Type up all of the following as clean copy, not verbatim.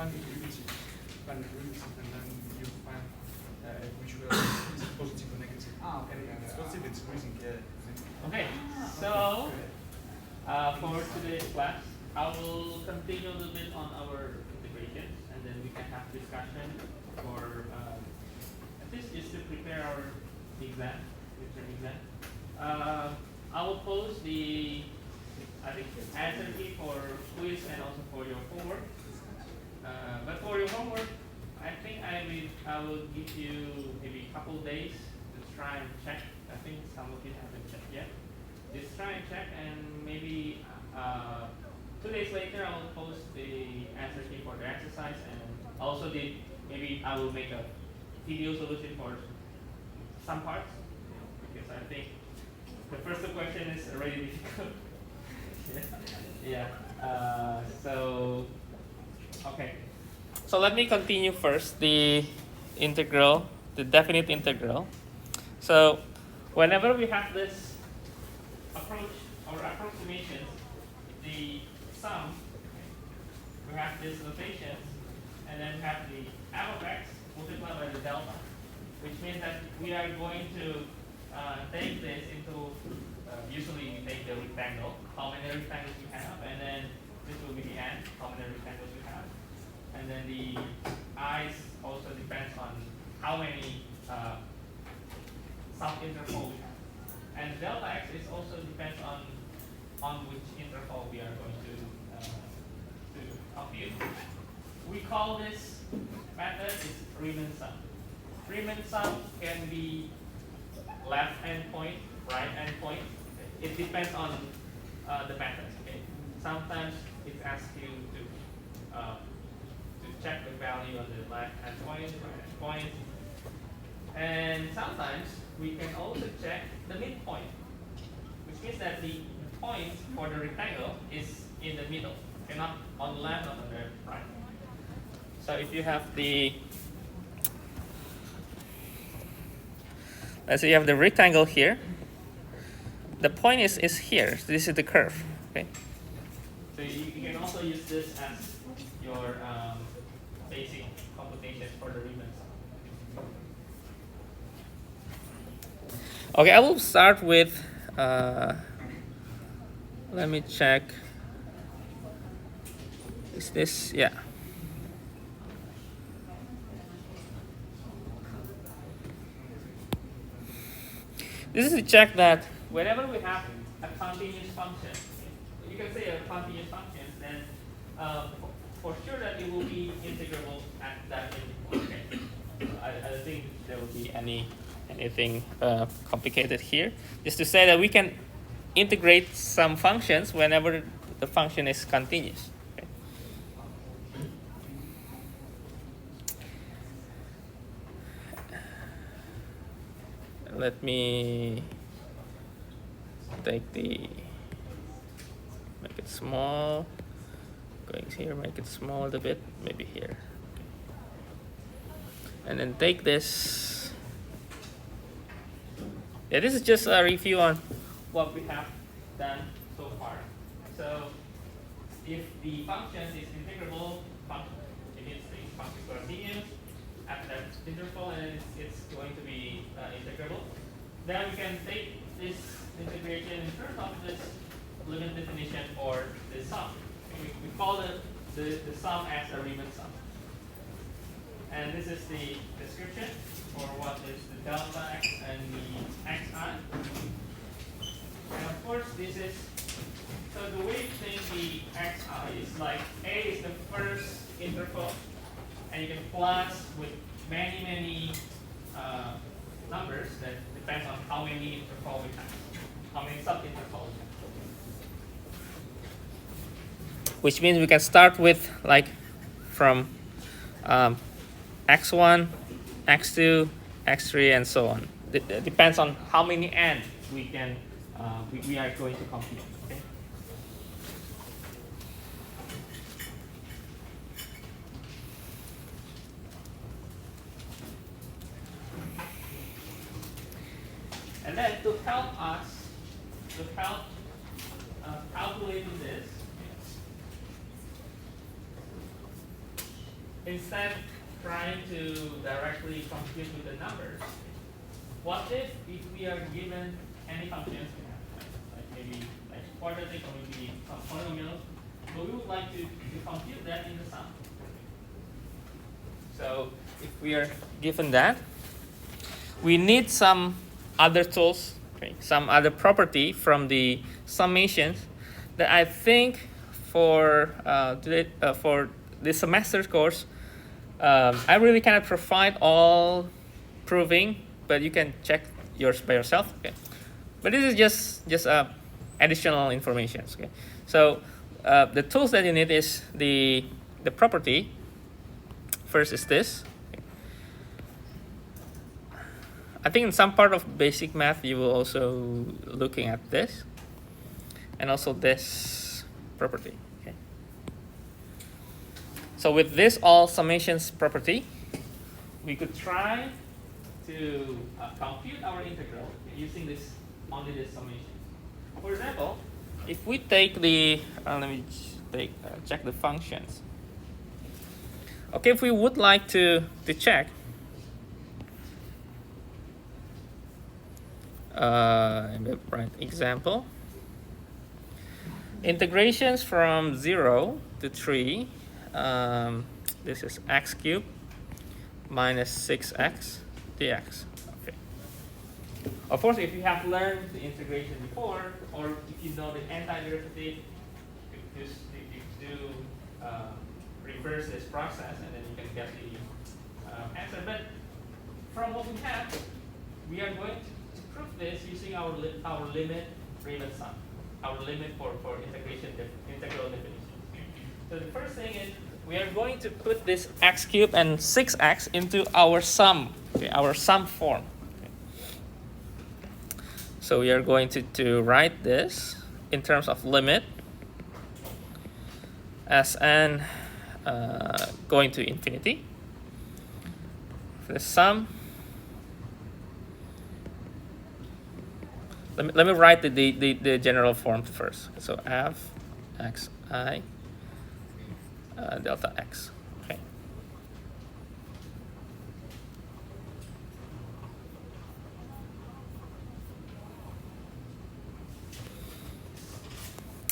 find the derivative, and then you find which will is it positive or negative. And if it's positive, it's increasing. Yeah. Okay, so for today's class, I will continue a little bit on our integration, and then we can have discussion for at least just to prepare our exam, midterm exam. I will post the answer key for quiz and also for your homework. But for your homework, I think I will give you maybe a couple days to try and check. I think some of you haven't checked yet. Just try and check, and maybe 2 days later I will post the answer key for the exercise, and also maybe I will make a video solution for some parts, because I think the first question is already difficult. Yeah. So okay. So let me continue first the integral, the definite integral. So whenever we have this approach or approximation, the sum, we have this notation, and then we have the f of x multiplied by the delta, which means that we are going to take this into, usually we take the rectangle, how many rectangles we have, and then this will be the n, how many rectangles we have. And then the i's also depends on how many sub-interval we have. And delta x is also depends on which interval we are going to compute. We call this method is Riemann sum. Riemann sum can be left endpoint, right endpoint. It depends on the method. Okay. Sometimes it asks you to check the value on the left endpoint, right endpoint, and sometimes we can also check the midpoint, which means that the point for the rectangle is in the middle, okay, not on the left, not on the right. So if you have let's say you have the rectangle here. The point is here. So this is the curve. Okay. So you can also use this as your basic computation for the Riemann sum. Okay, I will start with. Let me check. Is this yeah? This is to check that whenever we have a continuous function, you can say a continuous function, then for sure that it will be integrable at that point. Okay. I don't think there will be anything complicated here. Just to say that we can integrate some functions whenever the function is continuous. Okay. Let me make it small. Going here, make it small a little bit, maybe here. And then take this. Yeah, this is just a review on what we have done so far. So if the function is integrable function, it means the function is continuous at that interval, and it's going to be integrable. Then we can take this integration in terms of this limit definition or the sum. We call the sum as a Riemann sum. And this is the description for what is the delta x and the xi. And of course, this is, so the way to think the xi is like a is the first interval, and you can plus with many numbers that depends on how many intervals we have, how many sub-intervals we have. Which means we can start with like from x1, x2, x3, and so on. It depends on how many n we can we are going to compute. Okay? And then to help us, calculating this, instead trying to directly compute with the numbers, what if we are given any functions we have, like maybe like quadratic or maybe some polynomials, but we would like to compute that in the sum. So if we are given that, we need some other tools, okay, some other property from the summations that I think for for this semester's course, I really cannot provide all proving, but you can check yours by yourself. Okay, but this is just additional information. Okay, so the tools that you need is the property. First is this. I think in some part of basic math you will also looking at this, and also this property. Okay. So with this all summations property, we could try to compute our integral using this only this summation. For example, if we take the let me check the functions. Okay, if we would like to check right example, integrations from 0 to 3, this is x cubed minus 6x dx. Okay. Of course, if you have learned the integration before, or if you know the antiderivative, you do reverse this process, and then you can get the answer. But from what we have, we are going to prove this using our limit Riemann sum, our limit for integral definition. So the first thing is we are going to put this x cubed and 6x into our sum, okay, our sum form. Okay. So we are going to write this in terms of limit as n going to infinity. The sum. Let me write the general form first. So f xi delta x. Okay.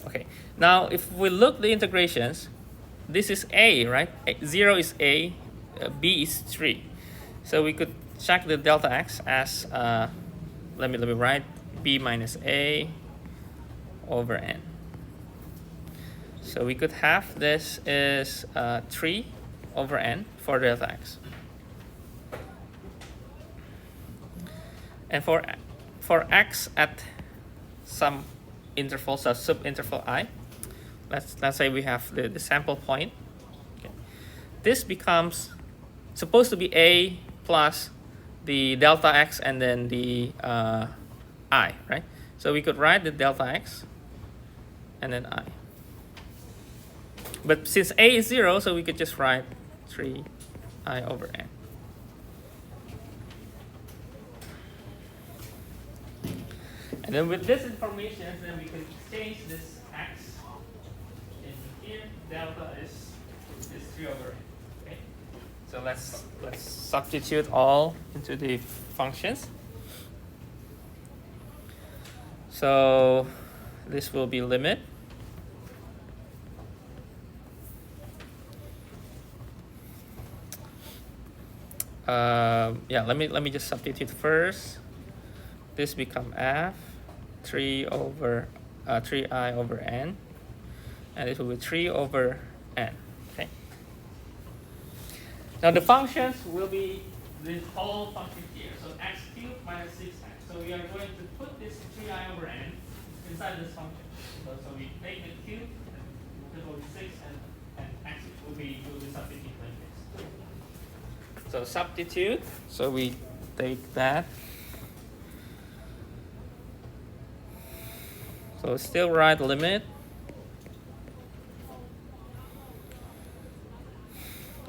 Okay. Now, if we look the integrations, this is a, right? 0 is a, b is 3. So we could check the delta x as let me write b minus a over n. So we could have this is 3 over n for delta x. And for x at some interval, so subinterval I, let's say we have the sample point. Okay. This becomes supposed to be a plus the delta x and then the I, right? So we could write the delta x and then I. But since a is 0, so we could just write 3 I over n. And then with this information, then we can exchange this x in here. Delta is 3 over n. Okay. So let's substitute all into the functions. So this will be limit. Yeah, let me just substitute first. This become f 3 over 3i over n, and this will be 3 over n. Okay. Now the functions will be this whole function here. So x cubed minus 6x. So we are going to put this 3i over n inside this function. So we take the cube, and this will be 6, and x will be substituted like this. So substitute. So we take that. So still write limit.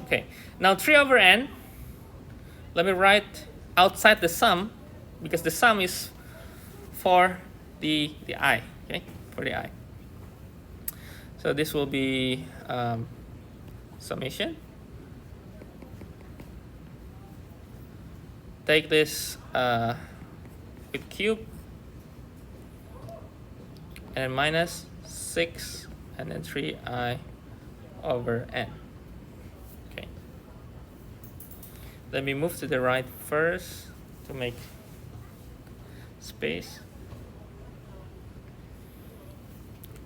Okay. Now 3 over n. Let me write outside the sum, because the sum is for the I. Okay, for the I. So this will be summation. take this with cube, and minus 6 and then 3i over n. Okay. Let me move to the right first to make space.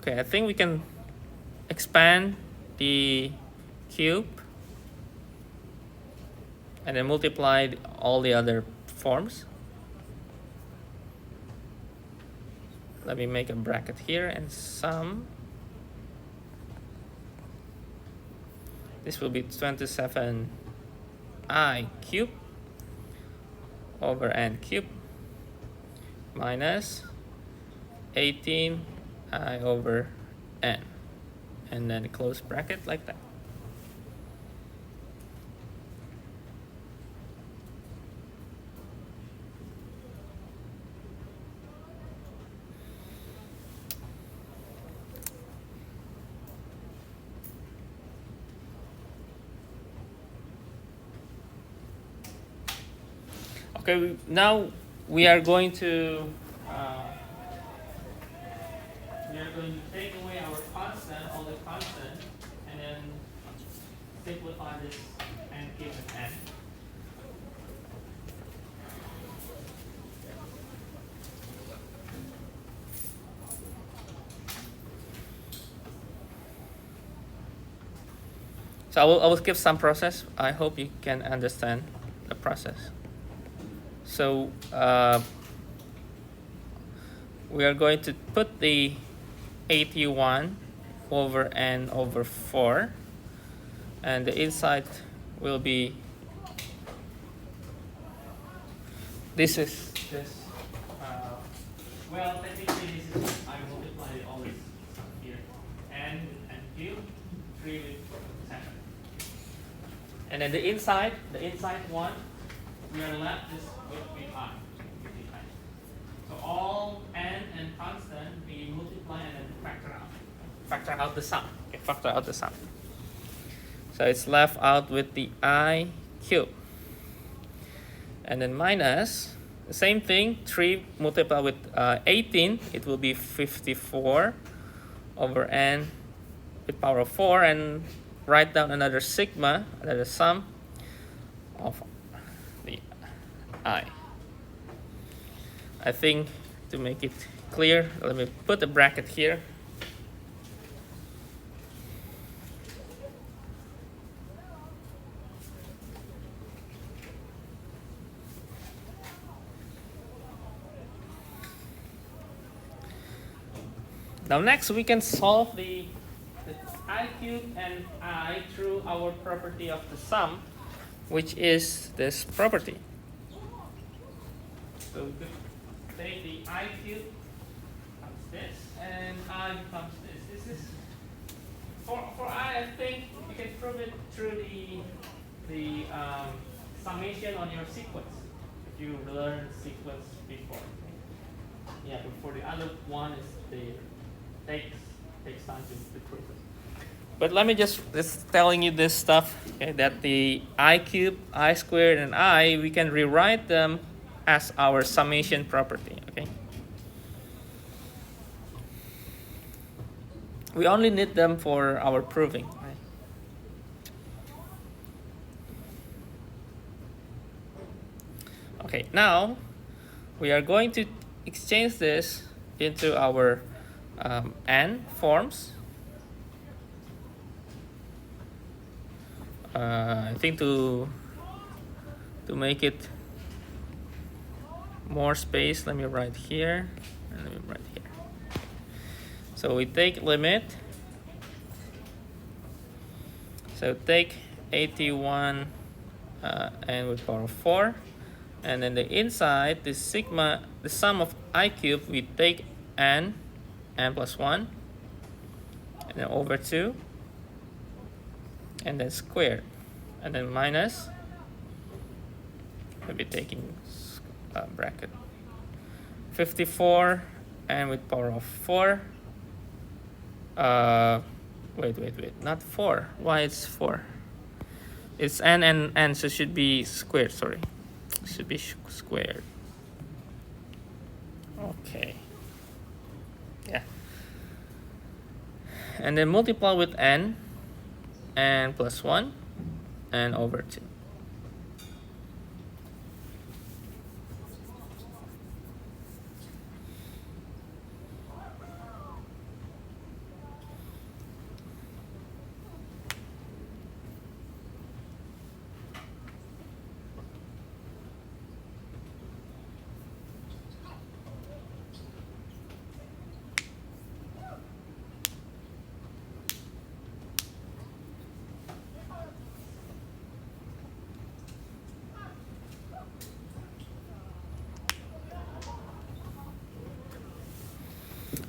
Okay, I think we can expand the cube and then multiply all the other forms. Let me make a bracket here and sum. This will be 27i cubed over n cubed minus 18i over n, and then close bracket like that. Okay, now we are going to take away our constant, all the constant, and then simplify this n given n. So I will skip some process. I hope you can understand the process. So we are going to put the 81 over n over 4, and the inside will be this. Well, technically this is, I multiplied all this here, n and cube 3 with 7, and then the inside one we are left is with I. So all n and constant we multiply and then factor out the sum. Okay, factor out the sum. So it's left out with the I cube, and then minus the same thing. 3 multiplied with 18, it will be 54 over n with power of 4, and write down another sigma, another sum of the I. I think to make it clear, let me put a bracket here. Now next we can solve the I cube and I through our property of the sum, which is this property. So we could take the I cube becomes this, and I becomes this. This is for I think you can prove it through the summation on your sequence. If you learned sequence before. Yeah, but for the other one is takes time to prove it. But let me just telling you this stuff, okay, that the I cube, I squared, and I, we can rewrite them as our summation property, okay? We only need them for our proving, right? Okay, now we are going to exchange this into our n forms. I think to make it more space, let me write here and let me write here. So we take limit. So take 81 n with power of 4, and then the inside, the sigma, the sum of I cube, we take n plus 1, and then over 2, and then squared, and then minus, we'll be taking bracket 54 and with power of 4, wait, not 4, why it's 4? It's n and n, so it should be squared, sorry. should be squared. Okay. Yeah. And then multiply with n plus 1 and over 2.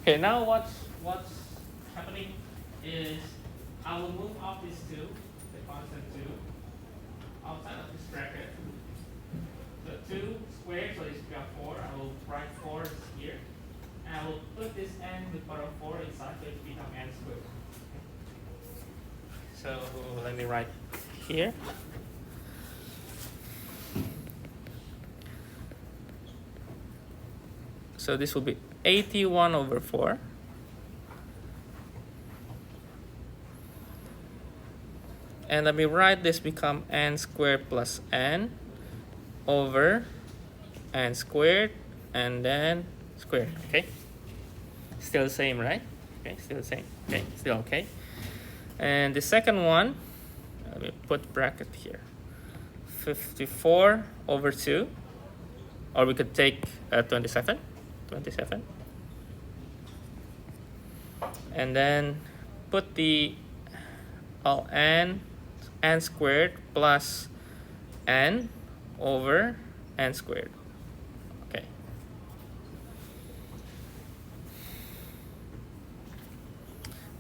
Okay, now what's happening is I will move off this 2, the constant 2, outside of this bracket. So 2 squared, so it's got 4. I will write 4 here. And I will put this n with power of 4 inside, so it becomes n squared. So let me write here. So this will be 81 over 4. And let me write this become n squared plus n over n squared and then squared. Okay? Still the same, right? Okay, still the same. Okay, still okay. And the second one, let me put bracket here. 54 over 2. Or we could take 27. And then put the all n squared plus n over n squared. Okay.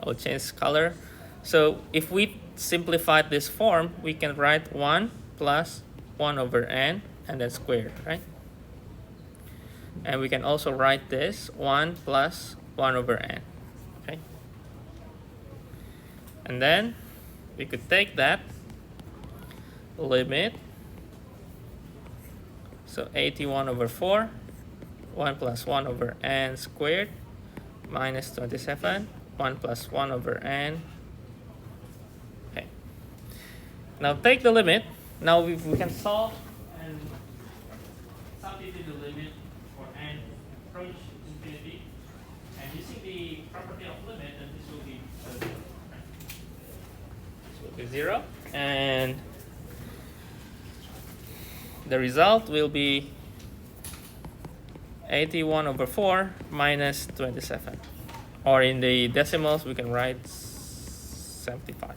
I will change color. So if we simplify this form, we can write 1 plus 1 over n and then squared, right? And we can also write this 1 plus 1 over n. Okay. And then we could take that limit. So 81 over 4, 1 plus 1 over n squared minus 27, 1 plus 1 over n. Okay. Now take the limit. Now we can solve and substitute the limit for n approach infinity. And using the property of limit, then this will be 0. Right? This will be 0. And the result will be 81 over 4 minus 27. Or in the decimals, we can write 75.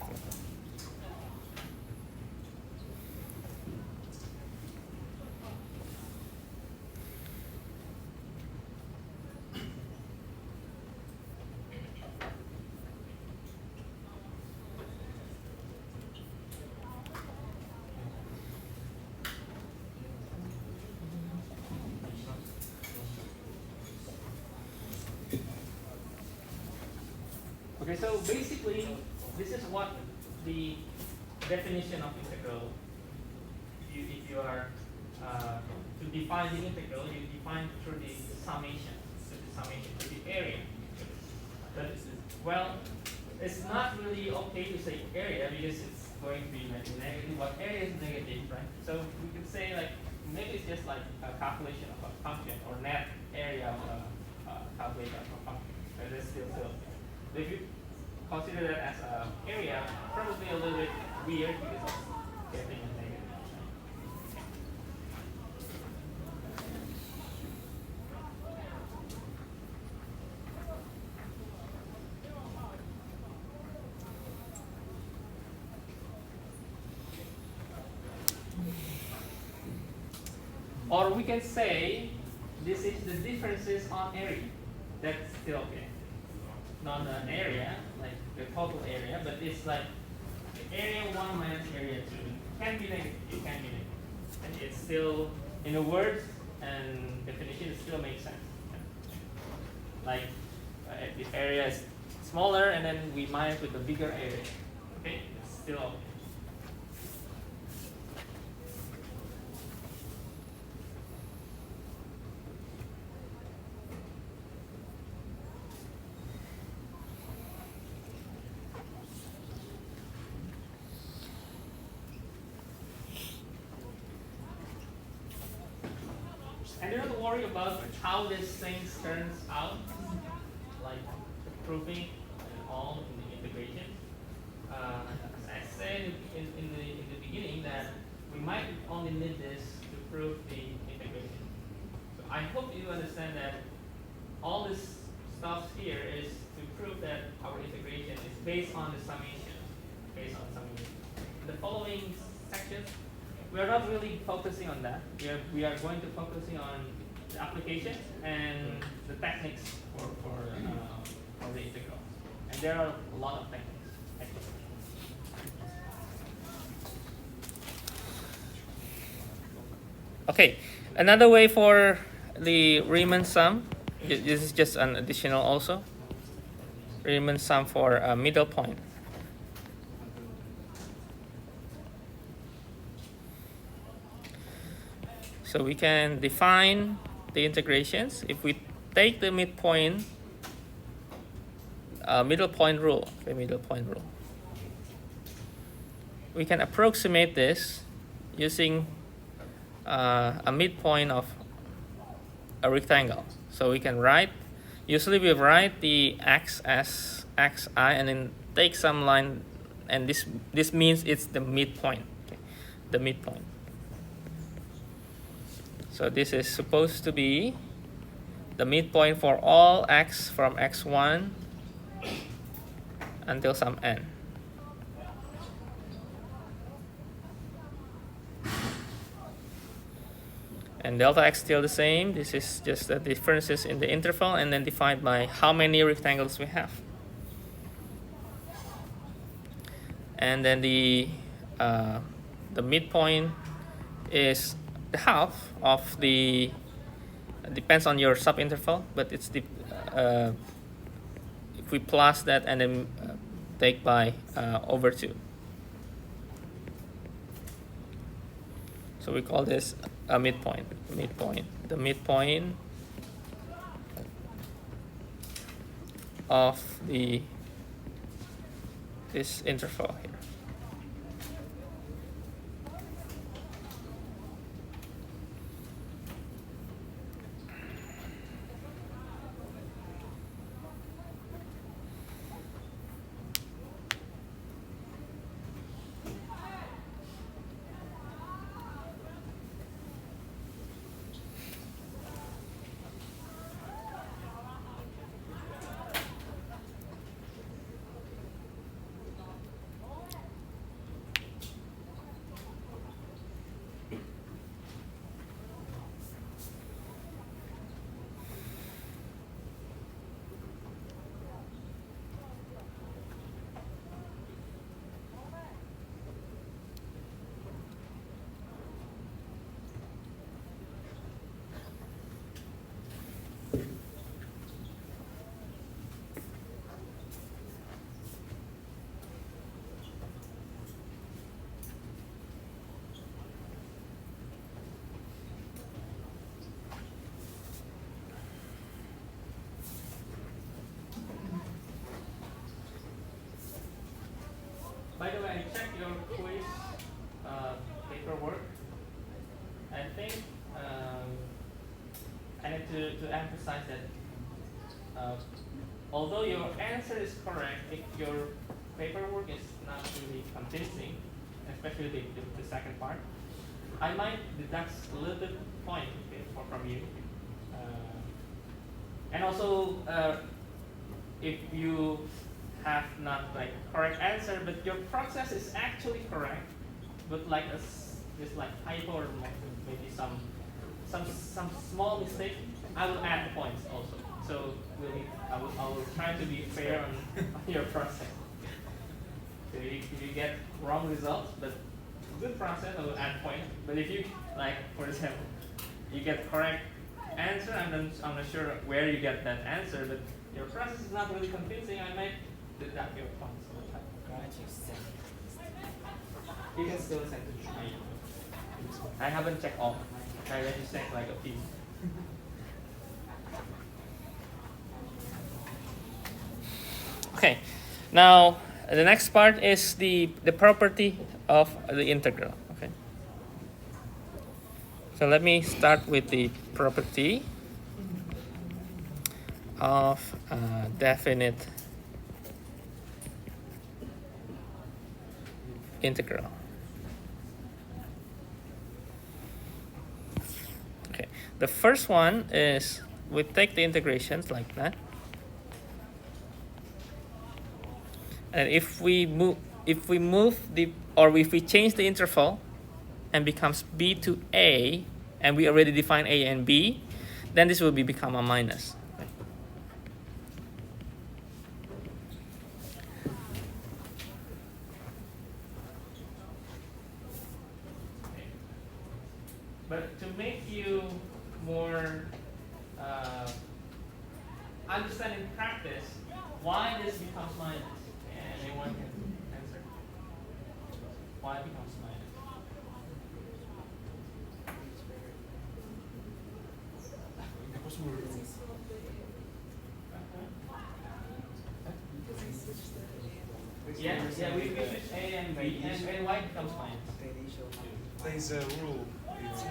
Okay, so basically, this is what the definition of integral. If you are to define the integral, you define through the summation, to the area. But well, it's not really okay to say area because it's going to be like negative. But area is negative, right? So we could say like maybe it's just like a calculation of a function or net area of a calculation of a function. But it's still if you consider that as an area, probably a little bit weird because it's getting a negative. Or we can say this is the differences on area. That's still okay. Not an area, like the total area, but it's like area 1 minus area 2. It can be negative, it can be negative. And it's still, in the words and definition, it still makes sense. Like if area is smaller and then we minus with the bigger area. Okay, it's still okay. worry about how this thing turns out, like proving and all in the integration. As I said in the beginning, that we might only need this to prove the integration. So I hope you understand that all this stuff here is to prove that our integration is based on the summation. The following sections, we are not really focusing on that. We are going to focusing on the applications and the techniques for the integral. And there are a lot of techniques. Okay, another way for the Riemann sum. This is just an additional also. Riemann sum for a middle point. So we can define the integrations if we take the midpoint, middle point rule. Okay, middle point rule. We can approximate this using a midpoint of a rectangle. So we can write, usually we write the x as xi and then take some line, and this means it's the midpoint, okay? The midpoint. So this is supposed to be the midpoint for all x from x1 until some n. And delta x still the same. This is just the differences in the interval and then defined by how many rectangles we have. And then the midpoint is the half of the, depends on your subinterval, but it's the, if we plus that and then take by over 2. So we call this a midpoint. The midpoint of this interval here. By the way, I checked your quiz paperwork. I think I need to emphasize that although your answer is correct, if your paperwork is not really convincing, especially the second part, I might deduct a little bit point, okay, from you. And also, if you have not like correct answer, but your process is actually correct, but like just like typo or maybe some small mistake, I will add the points also. So I will try to be fair on your process. So if you get wrong results, but good process, I will add points. But if you, like for example, you get correct answer, I'm not sure where you get that answer, but your process is not really convincing, I might deduct your points. You can still send it to me. I haven't checked all. I just checked like a few. Okay, now the next part is the property of the integral. Okay, So let me start with the property of definite integral. Okay, the first one is we take the integrations like that, and if we change the interval and becomes b to a, and we already define a and b, then this will become a minus. But to make you more understand in practice why this becomes minus, and anyone can answer why it becomes minus. Yeah, we switch a and b, and why it becomes minus. There's a rule. It's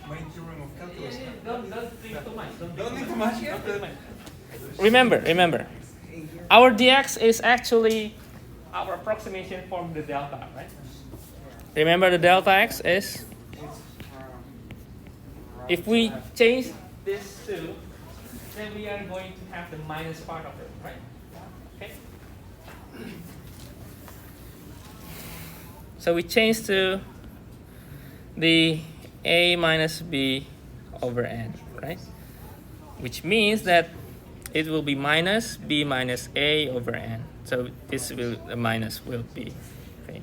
main theorem of calculus. Don't think too much. Don't think too much. Remember, our dx is actually our approximation from the delta, right? Remember the delta x is, if we change this to, then we are going to have the minus part of it, right? Okay. So we change to the a minus b over n, right? Which means that it will be minus b minus a over n. So the minus will be, okay.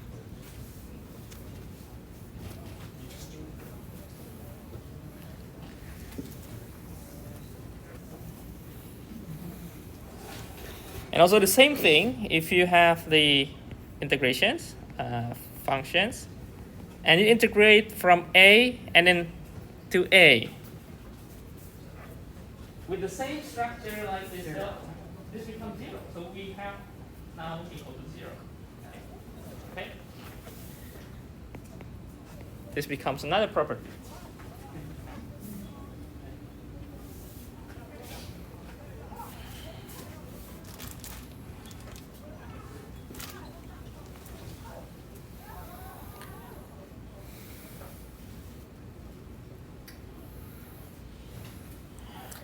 And also the same thing if you have the integrations, functions, and you integrate from a and then to a. With the same structure like this, this becomes 0. So we have now equal to 0. Okay? This becomes another property.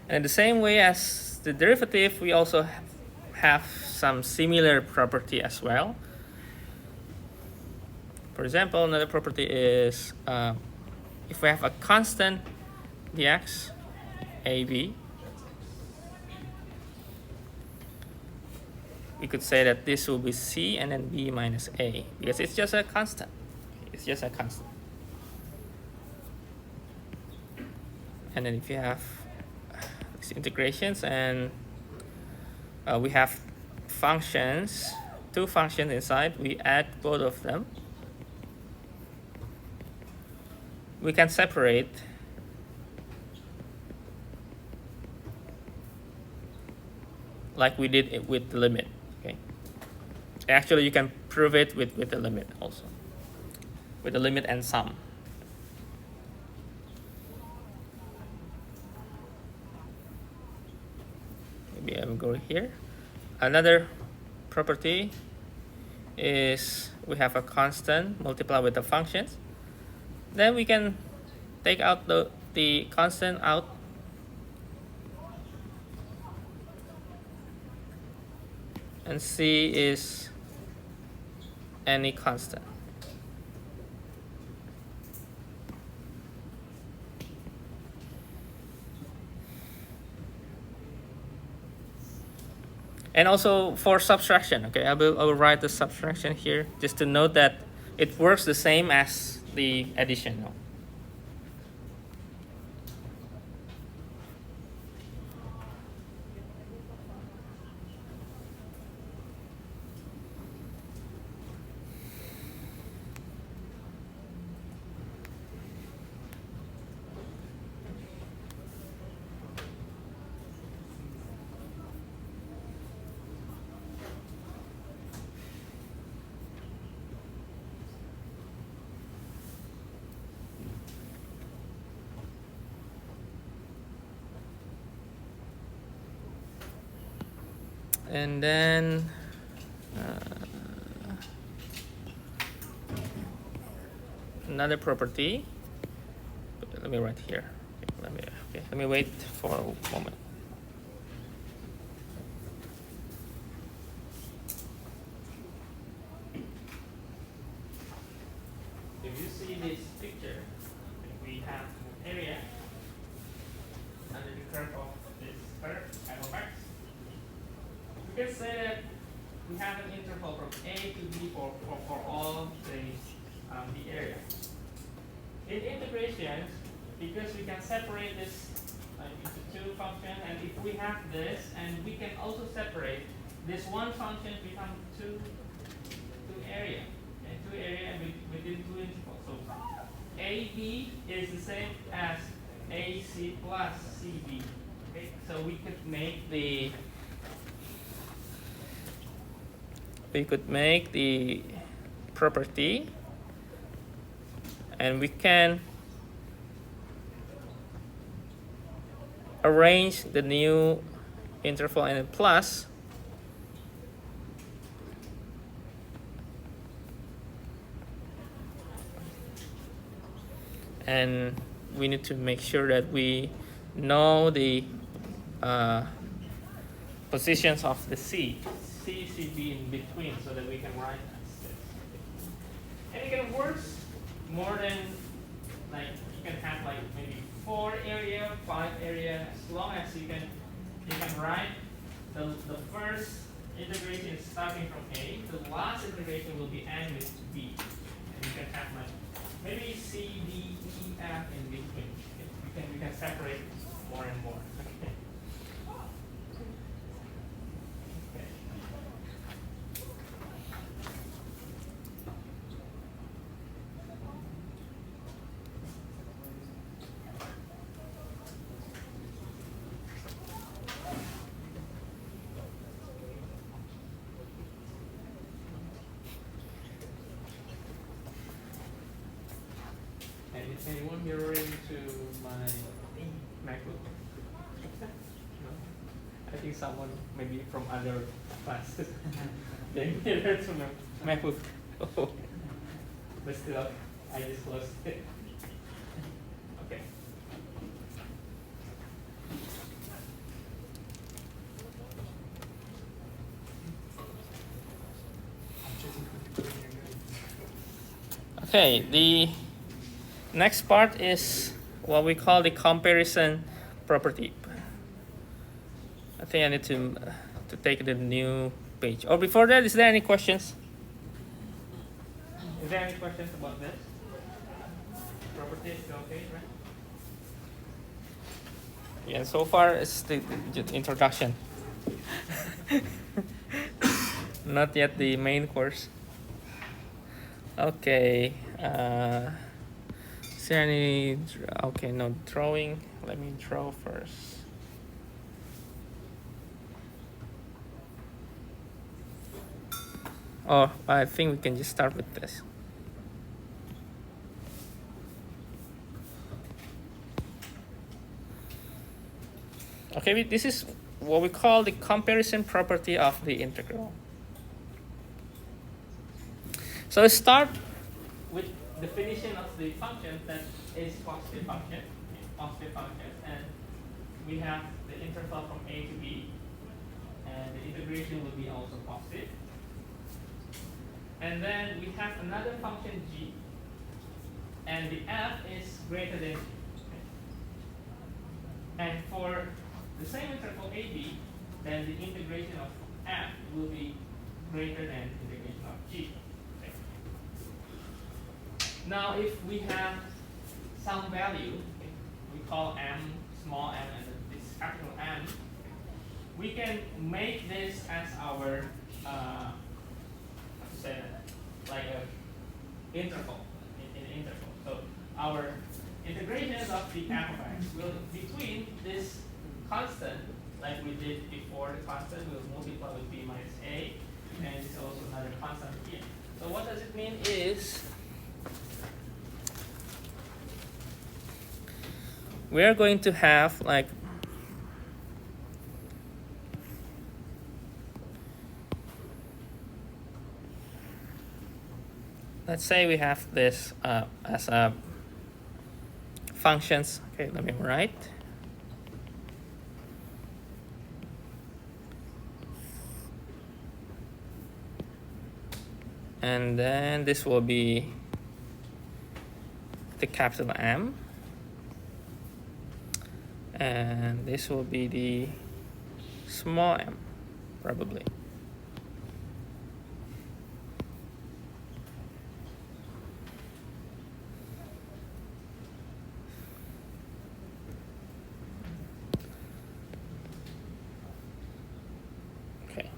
And the same way as the derivative, we also have some similar property as well. For example, another property is if we have a constant dx, ab, we could say that this will be c and then b minus a, because it's just a constant. It's just a constant. And then if you have integrations and we have functions, two functions inside, we add both of them, we can separate like we did it with the limit. Okay, actually you can prove it with the limit also, with the limit and sum. Maybe I will go here. Another property is we have a constant multiplied with the functions. Then we can take out the constant out. And C is any constant. And also for subtraction, okay, I will write the subtraction here just to note that it works the same as the addition. No? And then another property. Let me write here. Let me wait for a moment. If you see this picture, we have an area under the curve of this curve, f of x. We can say that we have an interval from a to b for all the area. In integrations, because we can separate this into two functions, and if we have this, and we can also separate this one function become two area, and two area within two intervals. So AB is the same as AC plus CB. Okay, so we could make the property, and we can arrange the new interval and a plus, and we need to make sure that we know the positions of the C should be in between so that we can write as this. And it can work more than, like, you can have like maybe 4 area, 5 area, as long as you can write the first integration is starting from A, the last integration will be end with B. And you can have like maybe C, D, E, F in between. You can separate more and more. Okay. Anyone mirroring to my MacBook? No? I think someone maybe from other classes. They mirror to my MacBook. Oh. But still, I just closed it. Okay. Okay, the next part is what we call the comparison property. I think I need to take the new page. Or before that, is there any questions? Is there any questions about this? Property is okay, right? Yeah, so far it's the introduction. Not yet the main course. Okay. Is there any? Okay, no drawing. Let me draw first. Oh, I think we can just start with this. Okay, this is what we call the comparison property of the integral. So let's start with definition of the function that is positive function, and we have the interval from A to B, and the integration will be also positive. And then we have another function g, and the f is greater than g. And for the same interval AB, then the integration of f will be greater than the integration of g. Okay. Now, if we have some value, okay, we call m, small m, and this capital M, we can make this as our, like a interval, in interval. So our integrations of the f of x will between this constant, like we did before, the constant will multiply with b minus a, and it's also another constant here. So what does it mean is, we are going to have like let's say we have this as a functions. Okay, let me write. And then this will be the capital M. And this will be the small m, probably. Okay.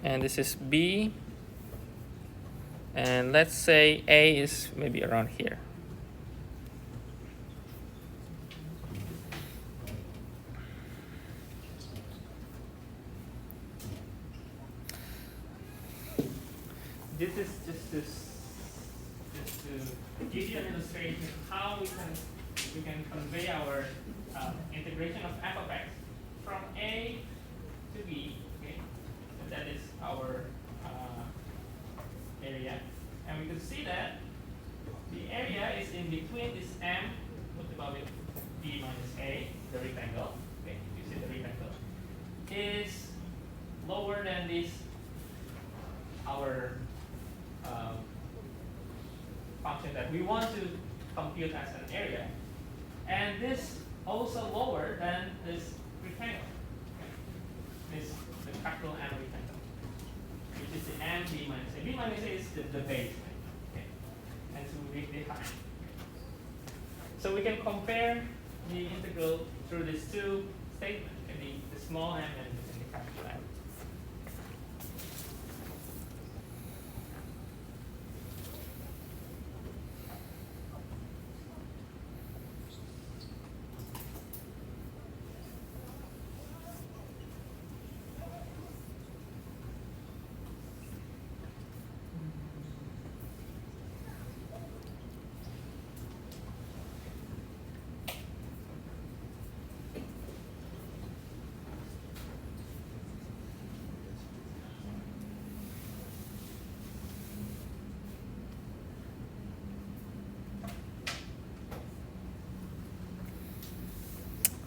And this is B. And let's say A is maybe around here. This is just to give you an illustration of how we can convey our integration of f of x from A to B. Okay, so that is our area, and we can see that the area is in between this m, what about it, b minus a, the rectangle. Okay, you see the rectangle is lower than this our function that we want to compute as an area, and this also lower than this rectangle. Okay. This the capital M rectangle, which is the m b minus a. B minus a is the base, okay, and so we define. So we can compare the integral through these two statements, okay, the small m and the capital M.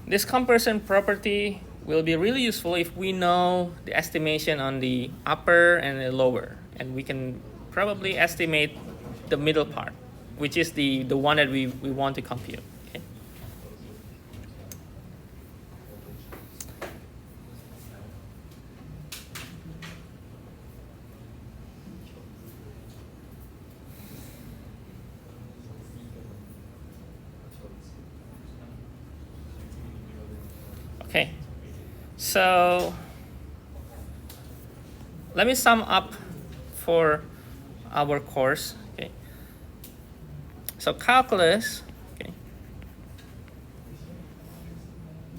This comparison property will be really useful if we know the estimation on the upper and the lower, and we can probably estimate the middle part, which is the one that we want to compute. Okay. Okay, so let me sum up for our course. Okay, so calculus. Okay,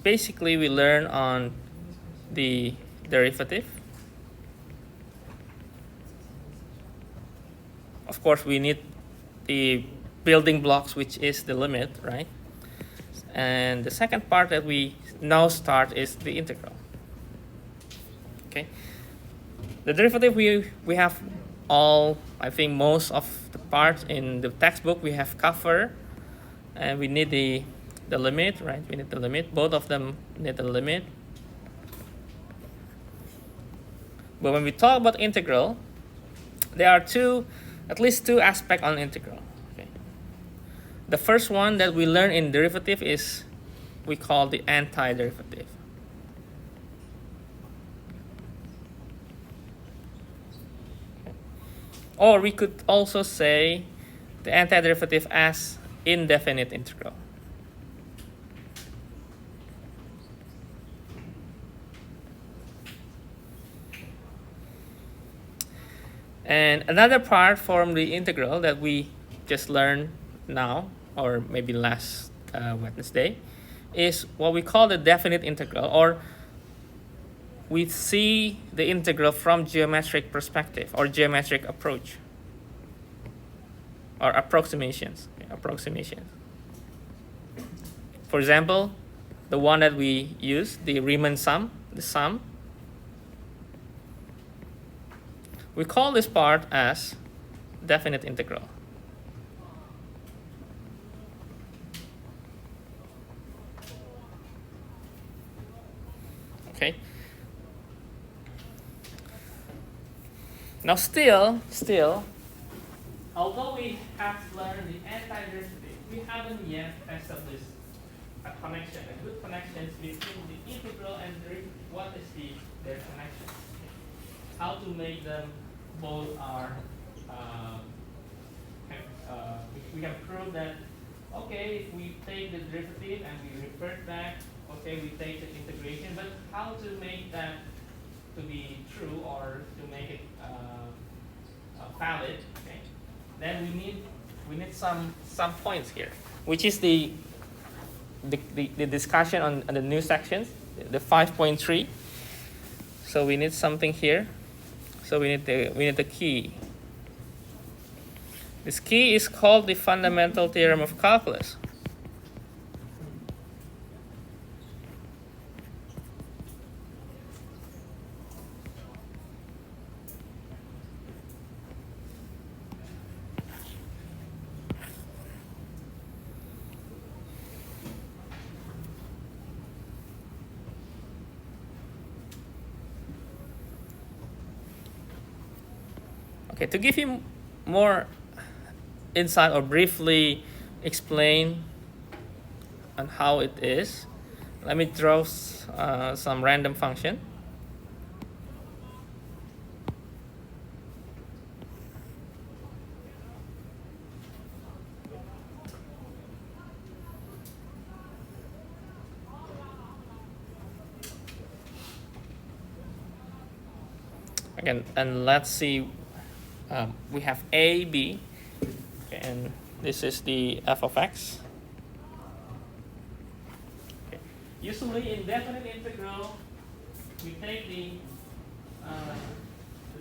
basically we learn on the derivative. Of course, we need the building blocks, which is the limit, right? And the second part that we now start is the integral. Okay, the derivative we have all, I think most of the parts in the textbook we have covered, and we need the limit, right? We need the limit. Both of them need the limit. But when we talk about integral, there are at least two aspects on integral. Okay. The first one that we learn in derivative is we call the antiderivative. Or we could also say the antiderivative as indefinite integral. And another part from the integral that we just learned now, or maybe last Wednesday, is what we call the definite integral, or we see the integral from geometric perspective or geometric approach or approximations. For example, the one that we use, the Riemann sum, the sum. we call this part as definite integral. Okay. Now still, although we have learned the antiderivative, we haven't yet established a connection, a good connection between the integral and derivative. What is their connection? How to make them both are, we have proved that, okay, if we take the derivative and we revert back, okay, we take the integration, but how to make that to be true or to make it valid, okay? Then we need some points here, which is the discussion on the new sections, the 5.3. So we need something here. So we need the key. This key is called the fundamental theorem of calculus. Okay, to give you more insight or briefly explain on how it is, let me draw some random function. Again, and let's see. We have a, b, okay, and this is the f of x. Okay. Usually in definite integral, we take the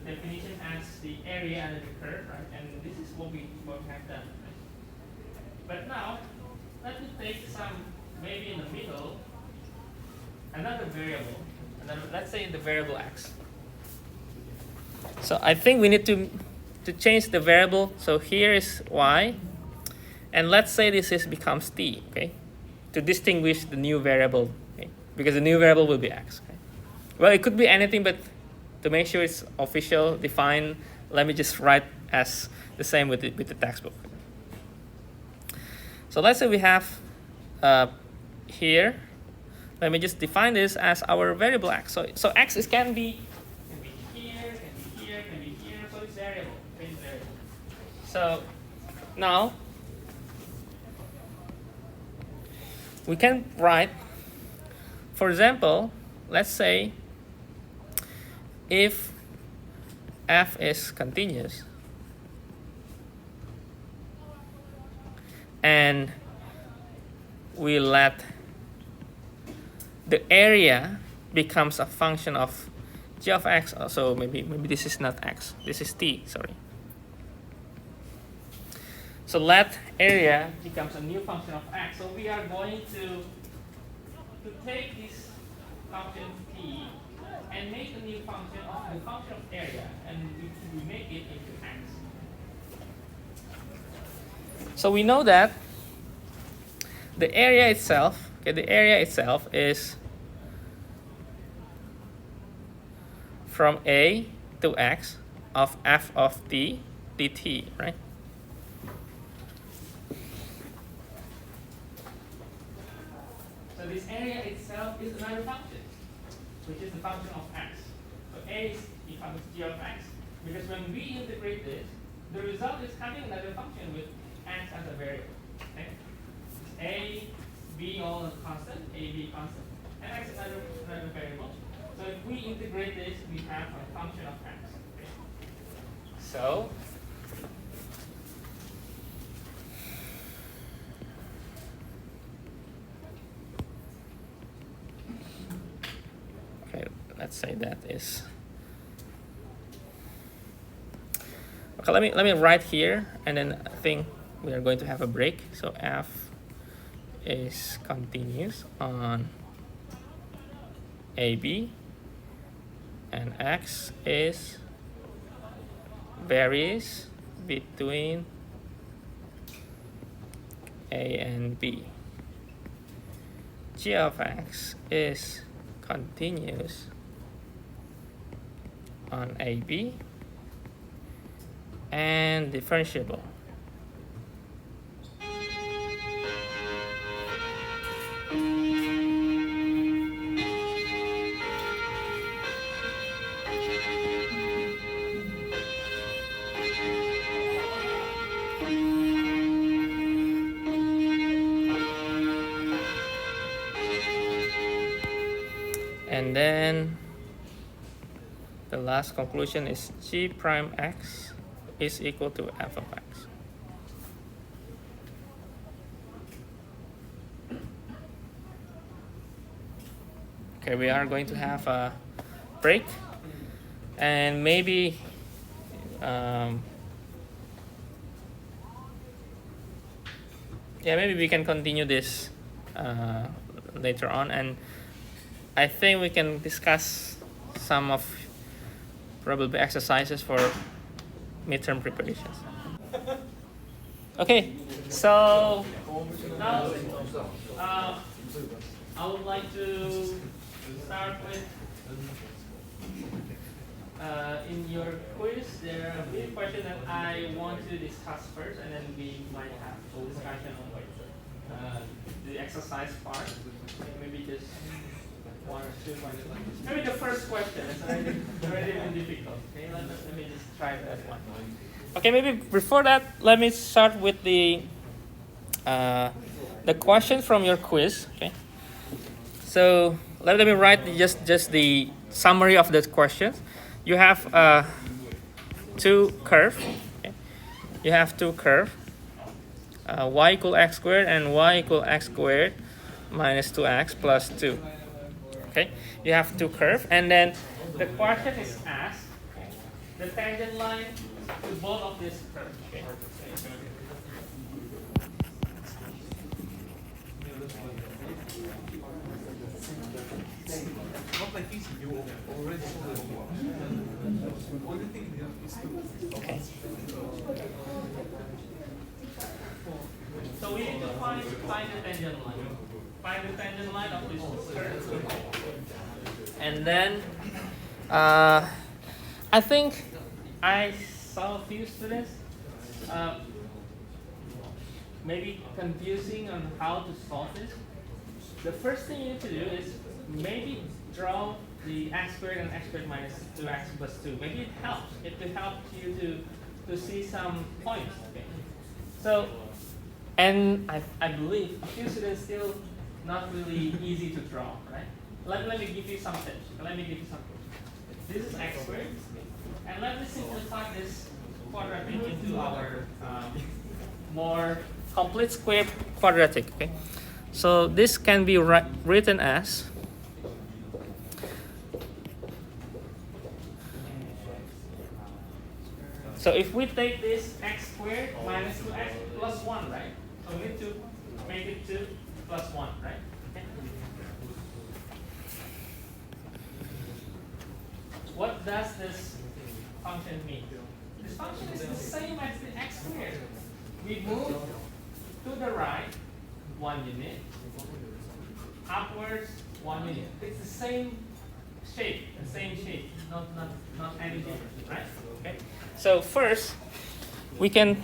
definition as the area under the curve, right? And this is what we have done. Right? But now, let me take some, maybe in the middle, another variable. Let's say the variable x. So I think we need to change the variable. So here is y, and let's say this becomes t, okay, to distinguish the new variable, okay? Because the new variable will be x. Okay? Well, it could be anything, but to make sure it's official, defined, let me just write as the same with the textbook. So let's say we have here. Let me just define this as our variable x. So x can be here, can be here. So it's variable. So now we can write, for example, let's say if f is continuous and we let the area becomes a function of g of x, so maybe this is not x, this is t, sorry. So let area becomes a new function of x. So we are going to take this function t and make a new function of the function of area, and we make it into x. So we know that the area itself, okay, the area itself is from a to x of f of t dt, right? So this area itself is another function, which is the function of x. So a becomes g of x, because when we integrate this, the result is having another function with x as a variable. Okay? A, b all constant, a, b constant, and x is another variable. So if we integrate this, we have a function of x. Okay? So okay, let's say that is okay. Let me write here, and then I think we are going to have a break. So f is continuous on AB, and x is varies between A and B. G of x is continuous on AB and differentiable. And then the last conclusion is G prime x is equal to f of x. Okay, we are going to have a break, and maybe maybe we can continue this later on, and I think we can discuss some of probably exercises for midterm preparations. Okay, so now I would like to start with in your quiz, there are a few questions that I want to discuss first, and then we might have full discussion on the exercise part. Maybe just one or two questions. Maybe the first question is already been difficult. Okay, let me just try that one. Okay, maybe before that, let me start with the question from your quiz. Okay, so let me write just the summary of the questions. You have two curves. Okay? You have two curves, y equal x squared and y equal x squared minus 2x plus 2. Okay, you have two curves, and then the question is asked the tangent line to both of these curves. Okay. Not like easy, you already saw it. Only thing is to. Okay. So we need to find the tangent line. Find the tangent line of this curve. And then I think I saw a few students maybe confusing on how to solve this. The first thing you need to do is maybe draw the x squared and x squared minus 2x plus 2. Maybe it helps. It will help you to see some points. Okay. So, and I believe a few students still not really easy to draw, right? Let me give you some tips. This is x squared, and let me simplify this quadratic into our more complete square quadratic. Okay, so this can be written as so if we take this x squared minus 2x plus 1, right? So we need to make it 2 plus 1, right? Okay. What does this function mean? This function is the same as the x squared. We move to the right 1 unit, upwards 1 unit. It's the same shape, not any different, right? Okay. So first, we can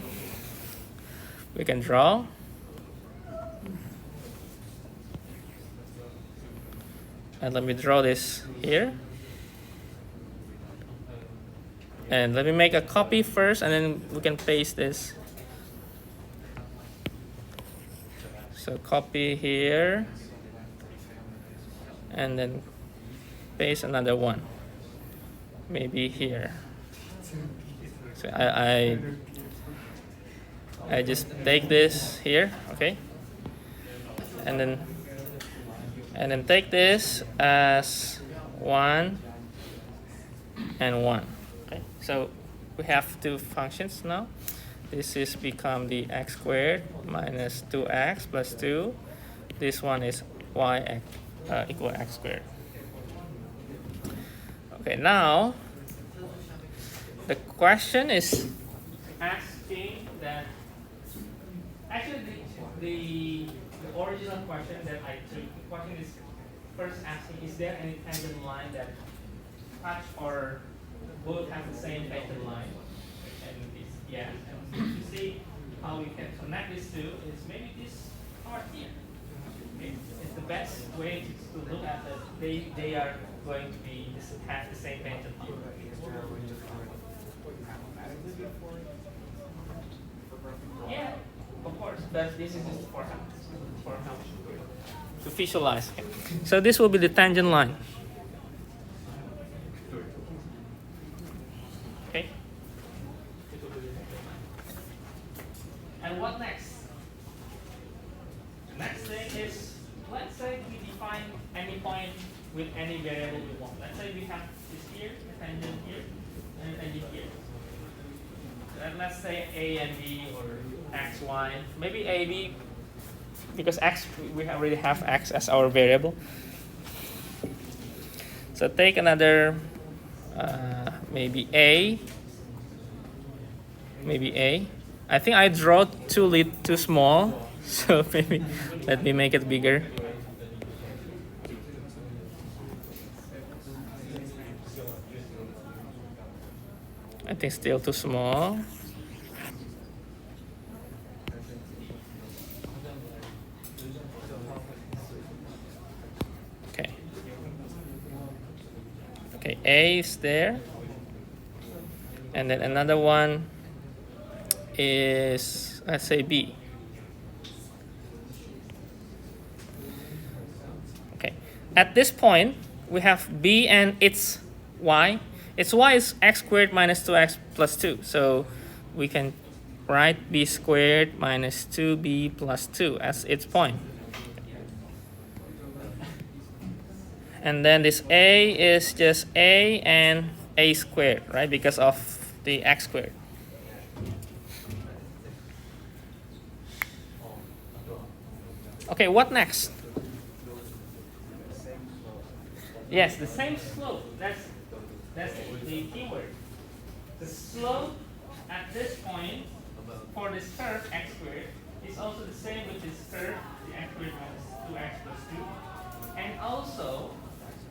draw. And let me draw this here. And let me make a copy first, and then we can paste this. So copy here, and then paste another one, maybe here. So I just take this here, okay, and then take this as 1 and 1. Okay, so we have two functions now. This is become the x squared minus 2x plus 2. This one is y equal x squared. Okay, now the question is asking that actually the original question that I took, the question is first asking, is there any tangent line that touch or both have the same tangent line? And it's yes. And to see how we can connect these two is maybe this part here. Okay? It's the best way to look at that they are going to be have the same tangent line. Yeah, of course, but this is just for how to visualize. Okay. So this will be the tangent line. Okay. And what next? The next thing is, let's say we define any point with any variable we want. Let's say we have this here, the tangent here, and here. And let's say a and b or x, y, maybe a, b, because x, we already have x as our variable. So take another, maybe a. I think I draw too small, so maybe let me make it bigger. I think still too small. Okay. Okay, A is there. And then another one is, let's say, B. Okay. At this point, we have B and its y. Its y is x squared minus 2x plus 2. So we can write b squared minus 2b plus 2 as its point. And then this a is just a and a squared, right? Because of the x squared. Okay, what next? Yes, the same slope. That's the keyword. The slope at this point for this curve x squared is also the same with this curve, the x squared minus 2x plus 2. And also,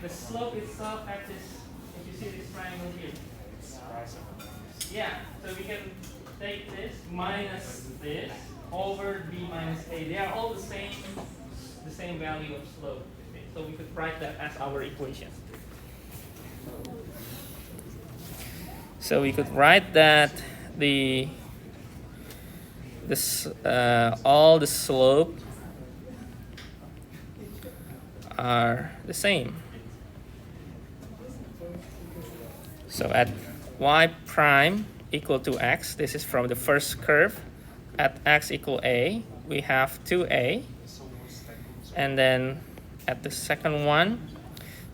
the slope itself at this, if you see this triangle here. Yeah, so we can take this minus this over b minus a. They are all the same value of slope. Okay? So we could write that as our equation. So we could write that all the slope are the same. So at y prime equal to x, this is from the first curve. At x equal a, we have 2a. And then at the second one,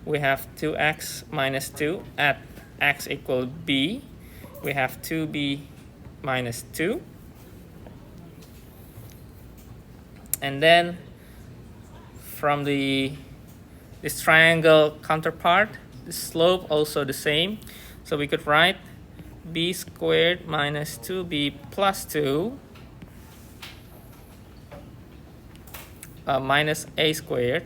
we have 2x minus 2. At x equal b, we have 2b minus 2. And then from this triangle counterpart, the slope also the same. So we could write b squared minus 2b plus 2 minus a squared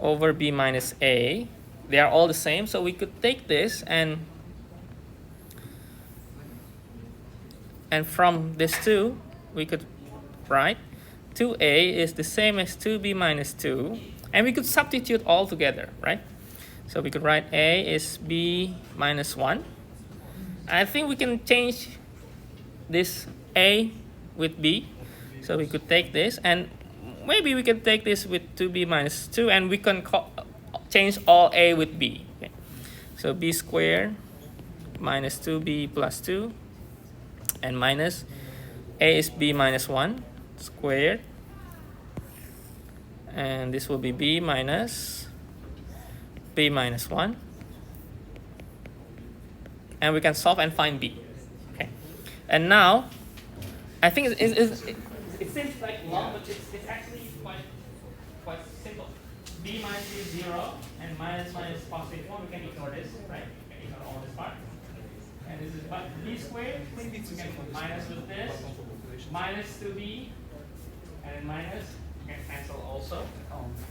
over b minus a. They are all the same, so we could take this and from this 2 we could write 2a is the same as 2b minus 2, and we could substitute all together, right? So we could write a is b minus 1. I think we can change this a with b, so we could take this, and maybe we can take this with 2b minus 2, and we can change all a with b. Okay. So b squared minus 2b plus 2, and minus a is b minus 1 squared, and this will be b minus 1, and we can solve and find b. Okay. And now I think it seems like long, but it's actually quite simple. B b minus c is 0, and minus positive 1, we can ignore this, right? We can ignore all this part. And this is b squared, Maybe it's we can easier for minus with this, minus 2b, and then minus, you can cancel also,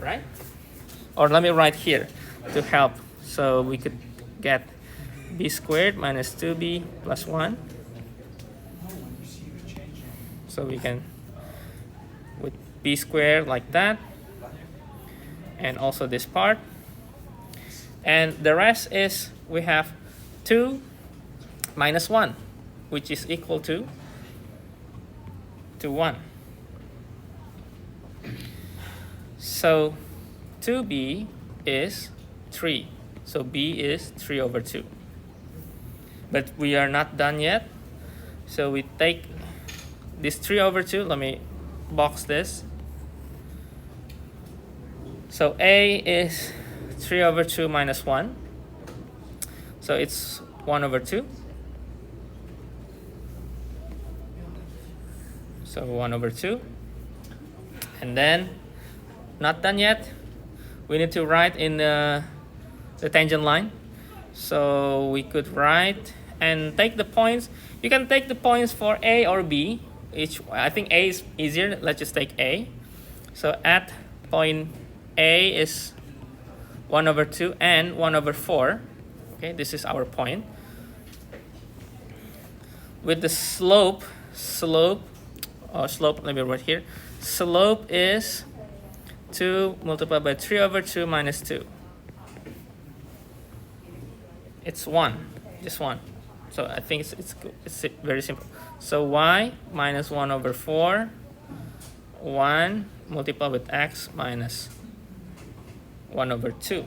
right? Or let me write here to help. So we could get b squared minus 2b plus 1. So we can, with b squared like that, and also this part. And the rest is, we have 2 minus 1, which is equal to 1. So 2b is 3. So b is 3 over 2. But we are not done yet. So we take this 3 over 2. Let me box this. So a is 3 over 2 minus 1. So it's 1 over 2. So 1 over 2. And then, not done yet. We need to write in the tangent line. So we could write and take the points. You can take the points for A or B. I think A is easier. Let's just take A. So at point A is 1 over 2 and 1 over 4. Okay, this is our point. With the slope, let me write here. Slope is 2 multiplied by 3 over 2 minus 2. It's 1, just 1. So I think it's very simple. So y minus 1 over 4, 1 multiplied with x minus 1 over 2.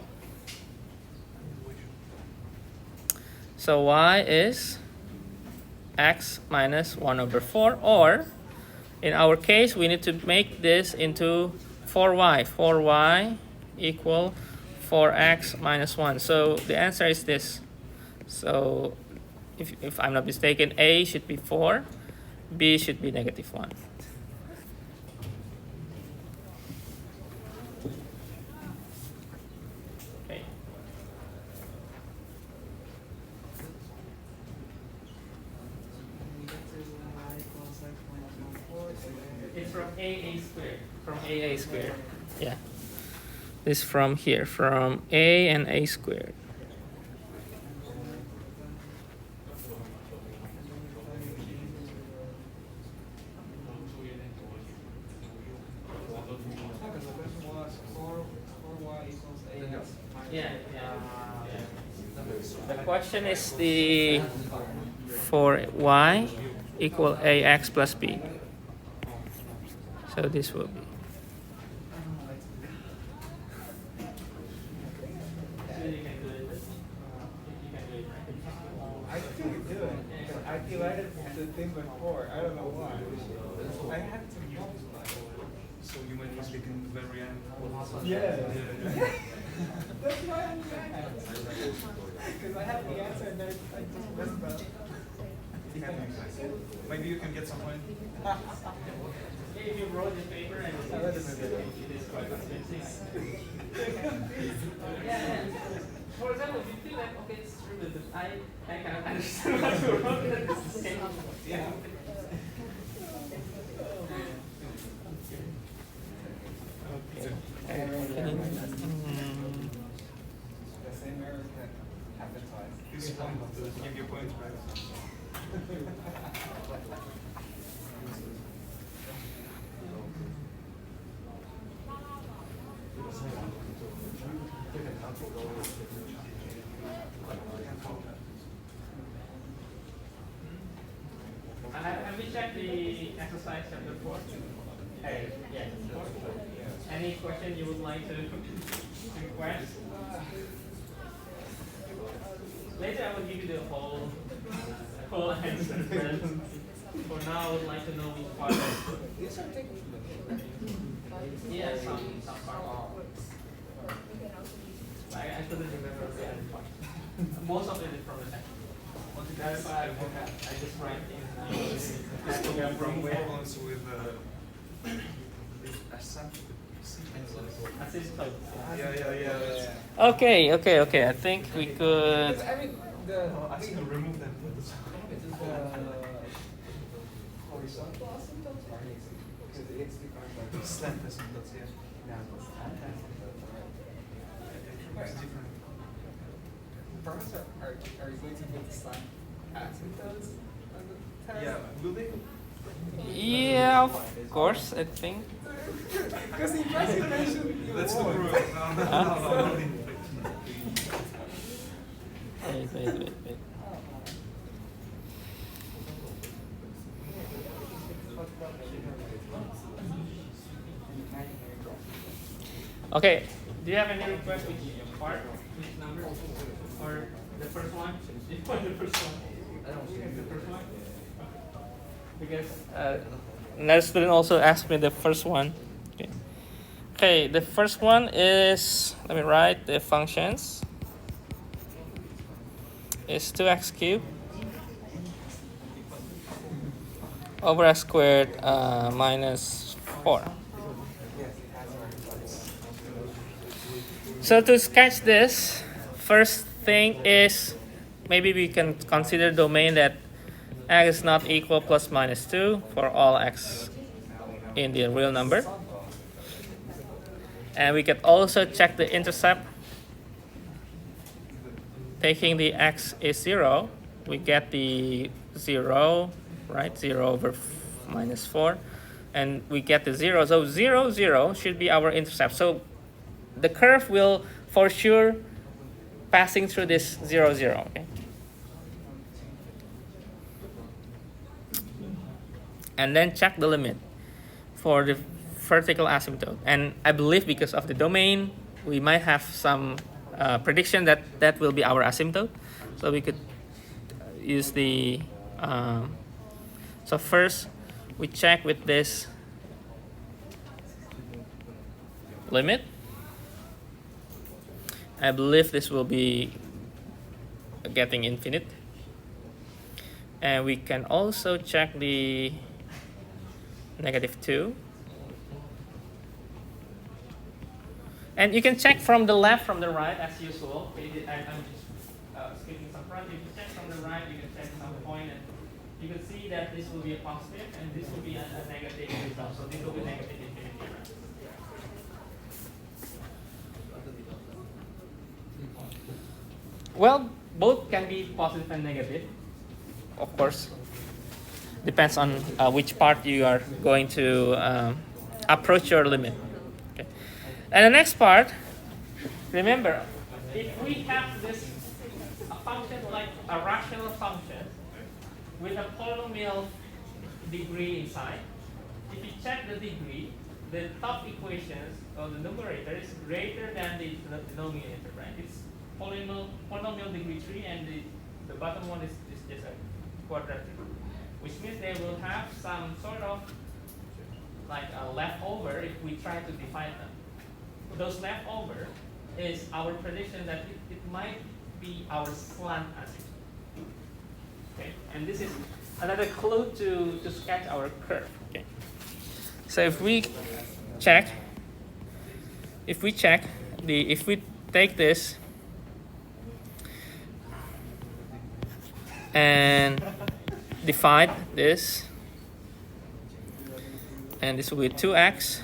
So y is x minus 1 over 4, or in our case, we need to make this into 4y. 4y equal 4x minus 1. So the answer is this. So if I'm not mistaken, A should be 4, B should be negative 1. Okay. It's from AA squared. From AA squared. Yeah. This from here, from A and A squared. Yeah. The question is the for y equal ax plus b. So this will be. I think we do it. I divided the thing before. I don't know why. I had to use so you might mistake in the very end. Yeah. That's why I'm mad. Because I have the answer and then I just messed up. Maybe you can get some point. If you wrote the paper and it is quite convincing. Yeah. For example, if you feel like, okay, it's true, but I cannot understand what you wrote at the same. Yeah. The same error can happen twice. This is one to give you points back. Have we checked the exercise chapter 4? Yes. Any question you would like to request? Later I will give you the whole answer. For now, I would like to know which part. Yeah, some part. I couldn't remember the other part. Most of it is from the text. That's why I just write in. This program from problems with assembly Asymptote. Yeah. Okay. I think we could. I mean, I think to remove them. Horizontal asymptotes? Because it's the slant asymptotes, yeah. It's different. Professor, are you going to put the slant asymptotes on the test? Yeah, will they? Yeah, of course. I think. Because the impression mentioned That's the proof. Wait. Okay. Do you have any request which part, which number, or the first one? The first one. The first one. Because Another student also asked me the first one. Okay, the first one is, let me write the functions. Is 2x cubed over x squared minus 4. So to sketch this, first thing is maybe we can consider domain that x is not equal plus minus 2 for all x in the real number. And we can also check the intercept. Taking the x is 0, we get the 0, right? 0 over minus 4. And we get the 0. So 0, 0 should be our intercept. So the curve will for sure passing through this 0, 0. Okay? And then check the limit for the vertical asymptote. And I believe because of the domain, we might have some prediction that that will be our asymptote. So we could use the, so first we check with this limit. I believe this will be getting infinite. And we can also check the -2. And you can check from the left, from the right, as usual. Okay, I'm just skipping some front. If you check from the right, you can check some point, and you can see that this will be a positive, and this will be a negative result. So this will be negative infinity. Well, both can be positive and negative, of course. Depends on which part you are going to approach your limit. Okay. And the next part, remember, if we have this a function like a rational function with a polynomial degree inside, if you check the degree, the top equations or the numerator is greater than the denominator, right? It's polynomial degree 3, and the bottom one is just a quadratic, which means they will have some sort of like a leftover if we try to define them. Those leftover is our prediction that it might be our slant asymptote. Okay, and this is another clue to sketch our curve. Okay, so if we take this and divide this, and this will be 2x.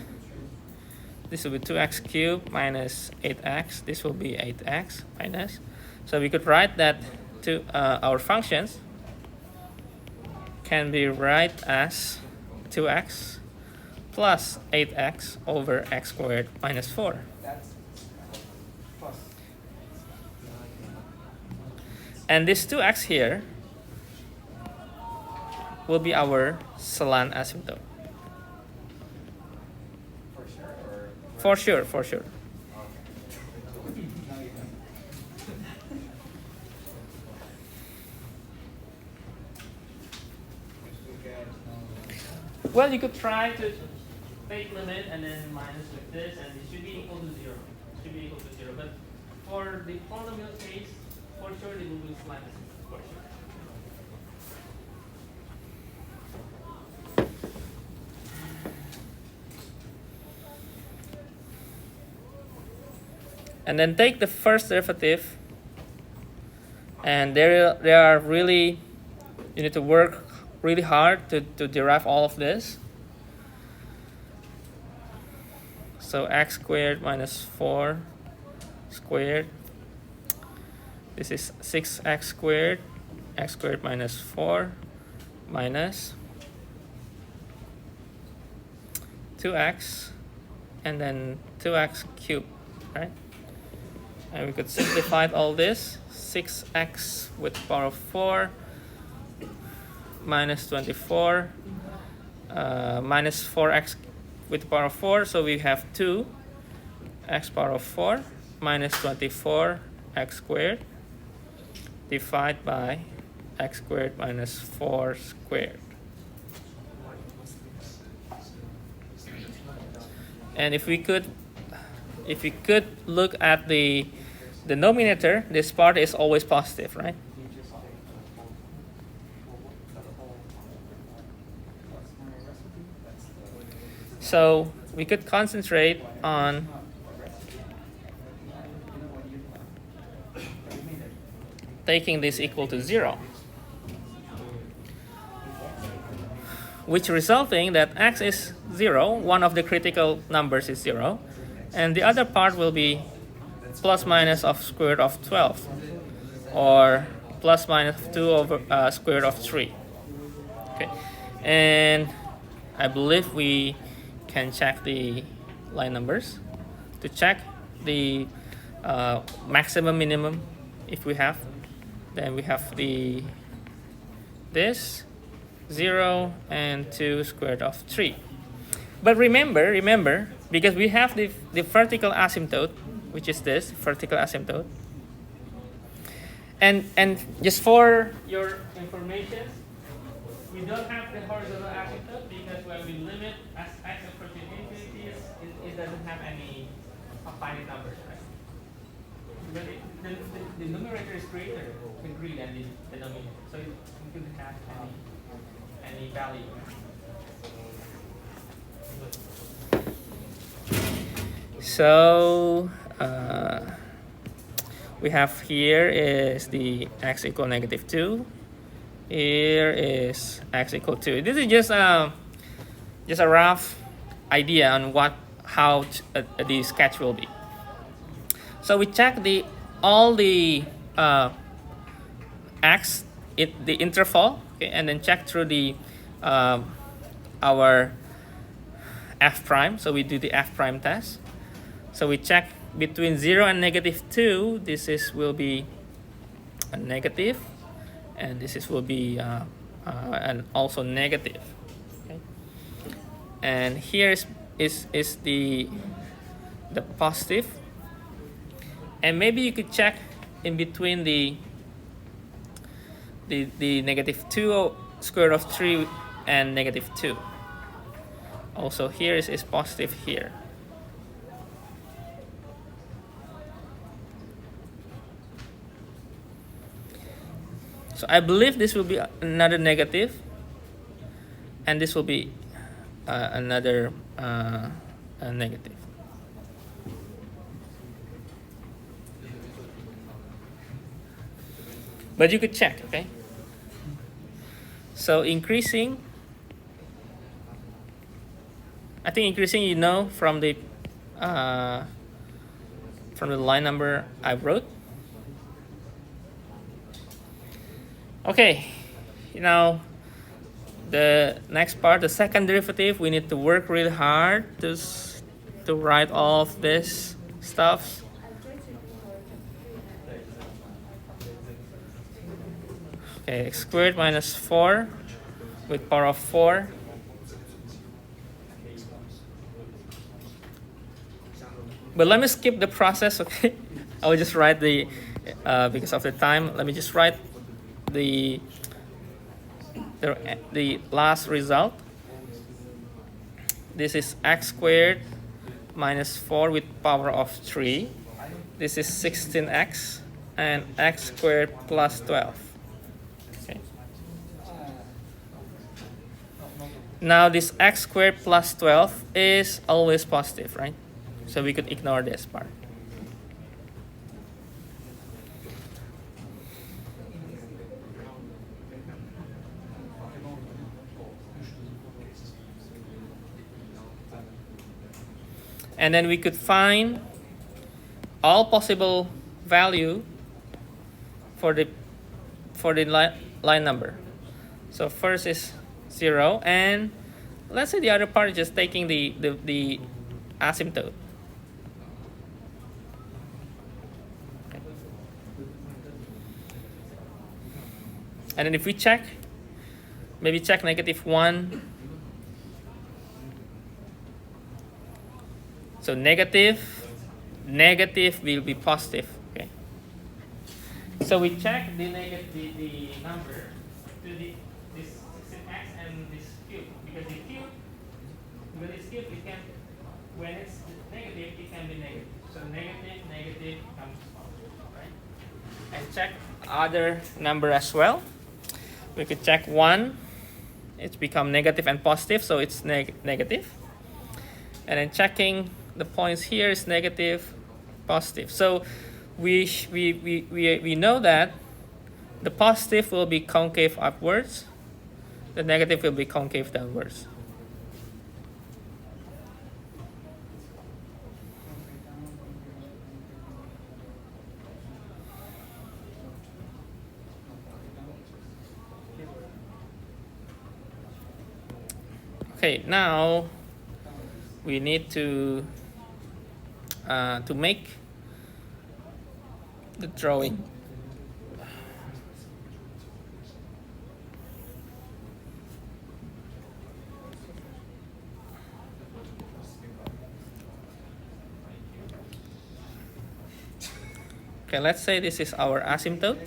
This will be 2x cubed minus 8x. This will be 8x minus. So we could write that to our functions can be write as 2x plus 8x over x squared minus 4. That's plus. And this 2x here will be our slant asymptote. For sure, or? For sure. Well, you could try to take limit and then minus with this, and it should be equal to 0. It should be equal to 0. But for the polynomial case, for sure it will be slant asymptote, for sure. And then take the first derivative, and they are really, you need to work really hard to derive all of this. So x squared minus 4 squared, this is 6x squared, x squared minus 4 minus 2x, and then 2x cubed, right? And we could simplify all this. 6x with power of 4 minus 24 minus 4x with power of 4, so we have 2x power of 4 minus 24 x squared divided by x squared minus 4 squared. And if we could look at the denominator, this part is always positive, right? So we could concentrate on taking this equal to 0, which resulting that x is 0, one of the critical numbers is 0, and the other part will be plus minus of square root of 12, or plus minus 2 over square root of 3. Okay, and I believe we can check the line numbers to check the maximum minimum. If we have, then we have this 0 and 2 square root of 3. But remember, because we have the vertical asymptote, which is this vertical asymptote, and just for your information, we don't have the horizontal asymptote because when we limit as x approaching infinity, it doesn't have any finite numbers, right? But the numerator is greater than the denominator, so it couldn't have any value. So we have here is the x equal negative 2. Here is x equal 2. This is just a rough idea on how the sketch will be. So we check all the x the interval, okay, and then check through the our f prime. So we do the f prime test. So we check between 0 and negative 2. This will be a negative, and this will be and also negative. Okay. And here is the positive, and maybe you could check in between the negative 2 square root of 3 and negative 2. Also here is positive here. So I believe this will be another negative, and this will be another negative. But you could check, okay? So increasing, I think increasing, you know, from the line number I wrote. Okay, now the next part, the second derivative, we need to work really hard to write all of this stuff. Okay, x squared minus 4 with power of 4. But let me skip the process, okay? I will just write because of the time, let me just write the last result. This is x squared minus 4 with power of 3. This is 16x, and x squared plus 12. Okay. Now this x squared plus 12 is always positive, right? So we could ignore this part. And then we could find all possible value for the line number. So first is 0, and let's say the other part is just taking the asymptote. Okay. And then if we check, maybe check -1. So negative will be positive. Okay. So we check the number to this 16x and this cube, because the cube, when it's cube, it can, when it's negative, it can be negative. So negative becomes positive, right? And check other number as well. We could check 1. It's become negative and positive, so it's negative. And then checking the points here is negative, positive. So we know that the positive will be concave upwards, the negative will be concave downwards. Okay, now we need to make the drawing. Okay, let's say this is our asymptote.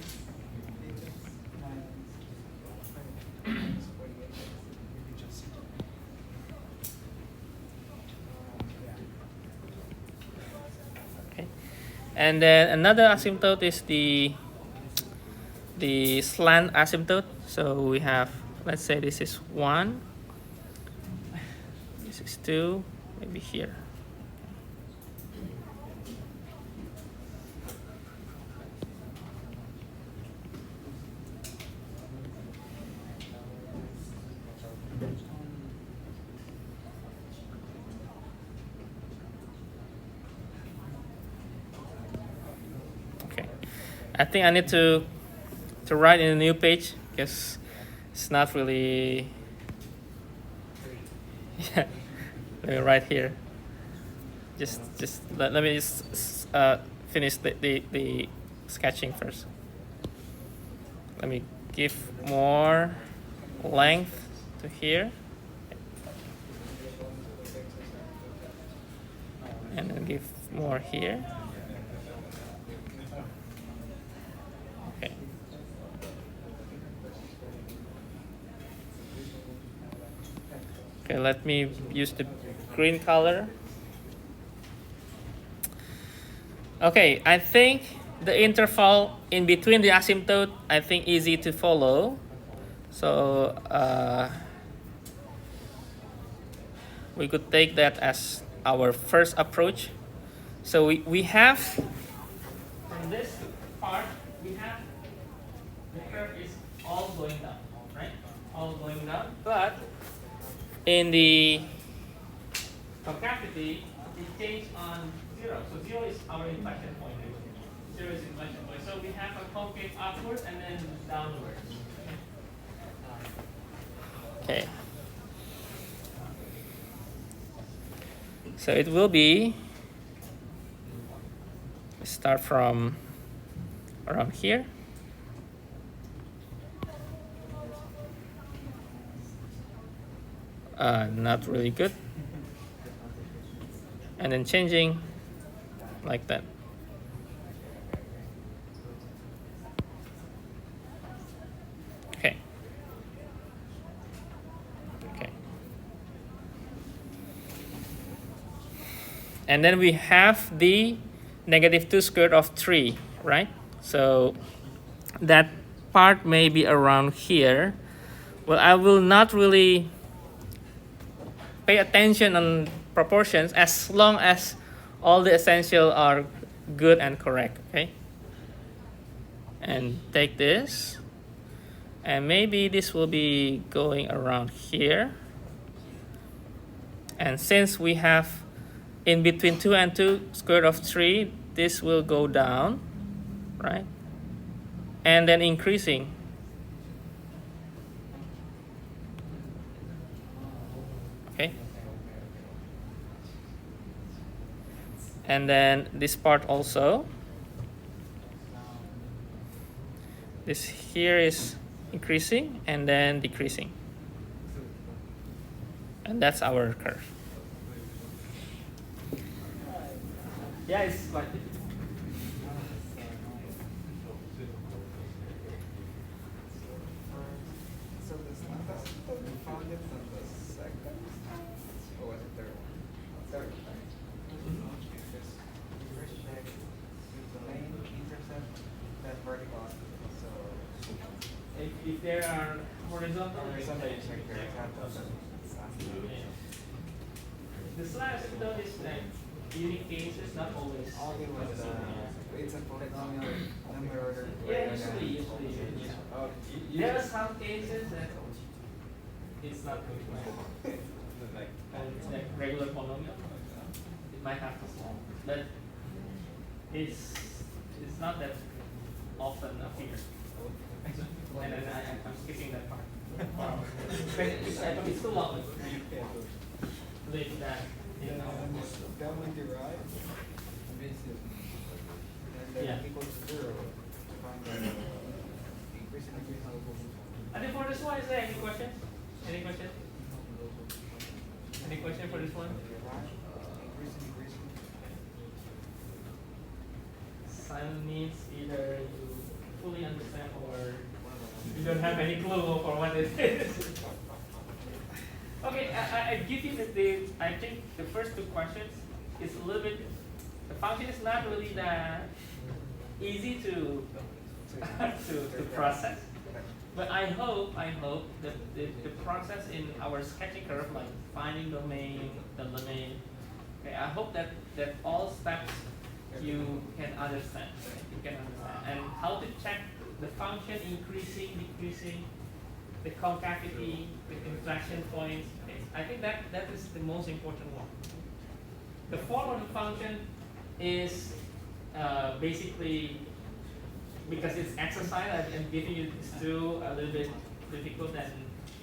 And then another asymptote is the slant asymptote. So we have, let's say this is 1, this is 2, maybe here. I think I need to write in a new page because it's not really. Yeah, let me write here. Just let me just finish the sketching first. Let me give more length to here, and then give more here. Okay, let me use the green color. Okay, I think the interval in between the asymptote, I think easy to follow. So we could take that as our first approach. So we have, from this part, we have the curve is all going down, right? All going down, but in the concavity, it changed on 0. So 0 is our inflection point. 0 is inflection point. So we have a concave upwards and then downwards. Okay. So it will be, start from around here. Not really good. And then changing like that. Okay. Okay. And then we have the -2 squared of 3, right? So that part may be around here. Well, I will not really pay attention on proportions as long as all the essential are good and correct, okay? And take this, and maybe this will be going around here. And since we have in between 2 and 2, square root of 3, this will go down, right? And then increasing. Okay. And then this part also. This here is increasing and then decreasing. And that's our curve. Yeah, it's quite difficult. So this one, we found it on the second, or was it third one? Third, right? Because we first checked the plane, intercept, then vertical. So If there are horizontal, horizontal, you check the horizontal. the slash though is like unique cases, not always. Only with it's a polynomial number order. Yeah, usually. Yeah. Oh, There are some cases that it's not good. like Like regular polynomial, it might have to solve, but it's not that often appear. And then I'm skipping that part. It's too long. Leave that. You know. that one derived, and then Yeah. equals to 0 to find the increase in degree. And then for this one, is there any questions? Any question? Any question for this one? Increase in degree. Silent means either you fully understand or you don't have any clue for what it is. Okay, I give you I think the first two questions is a little bit, the function is not really that easy to to process. But I hope that the process in our sketching curve, like finding domain, the domain, okay, I hope that all steps you can understand. And how to check the function increasing, decreasing, the concavity, the inflection points. Okay. I think that is the most important one. The form of the function is basically, because it's exercise, I'm giving you this two a little bit difficult, and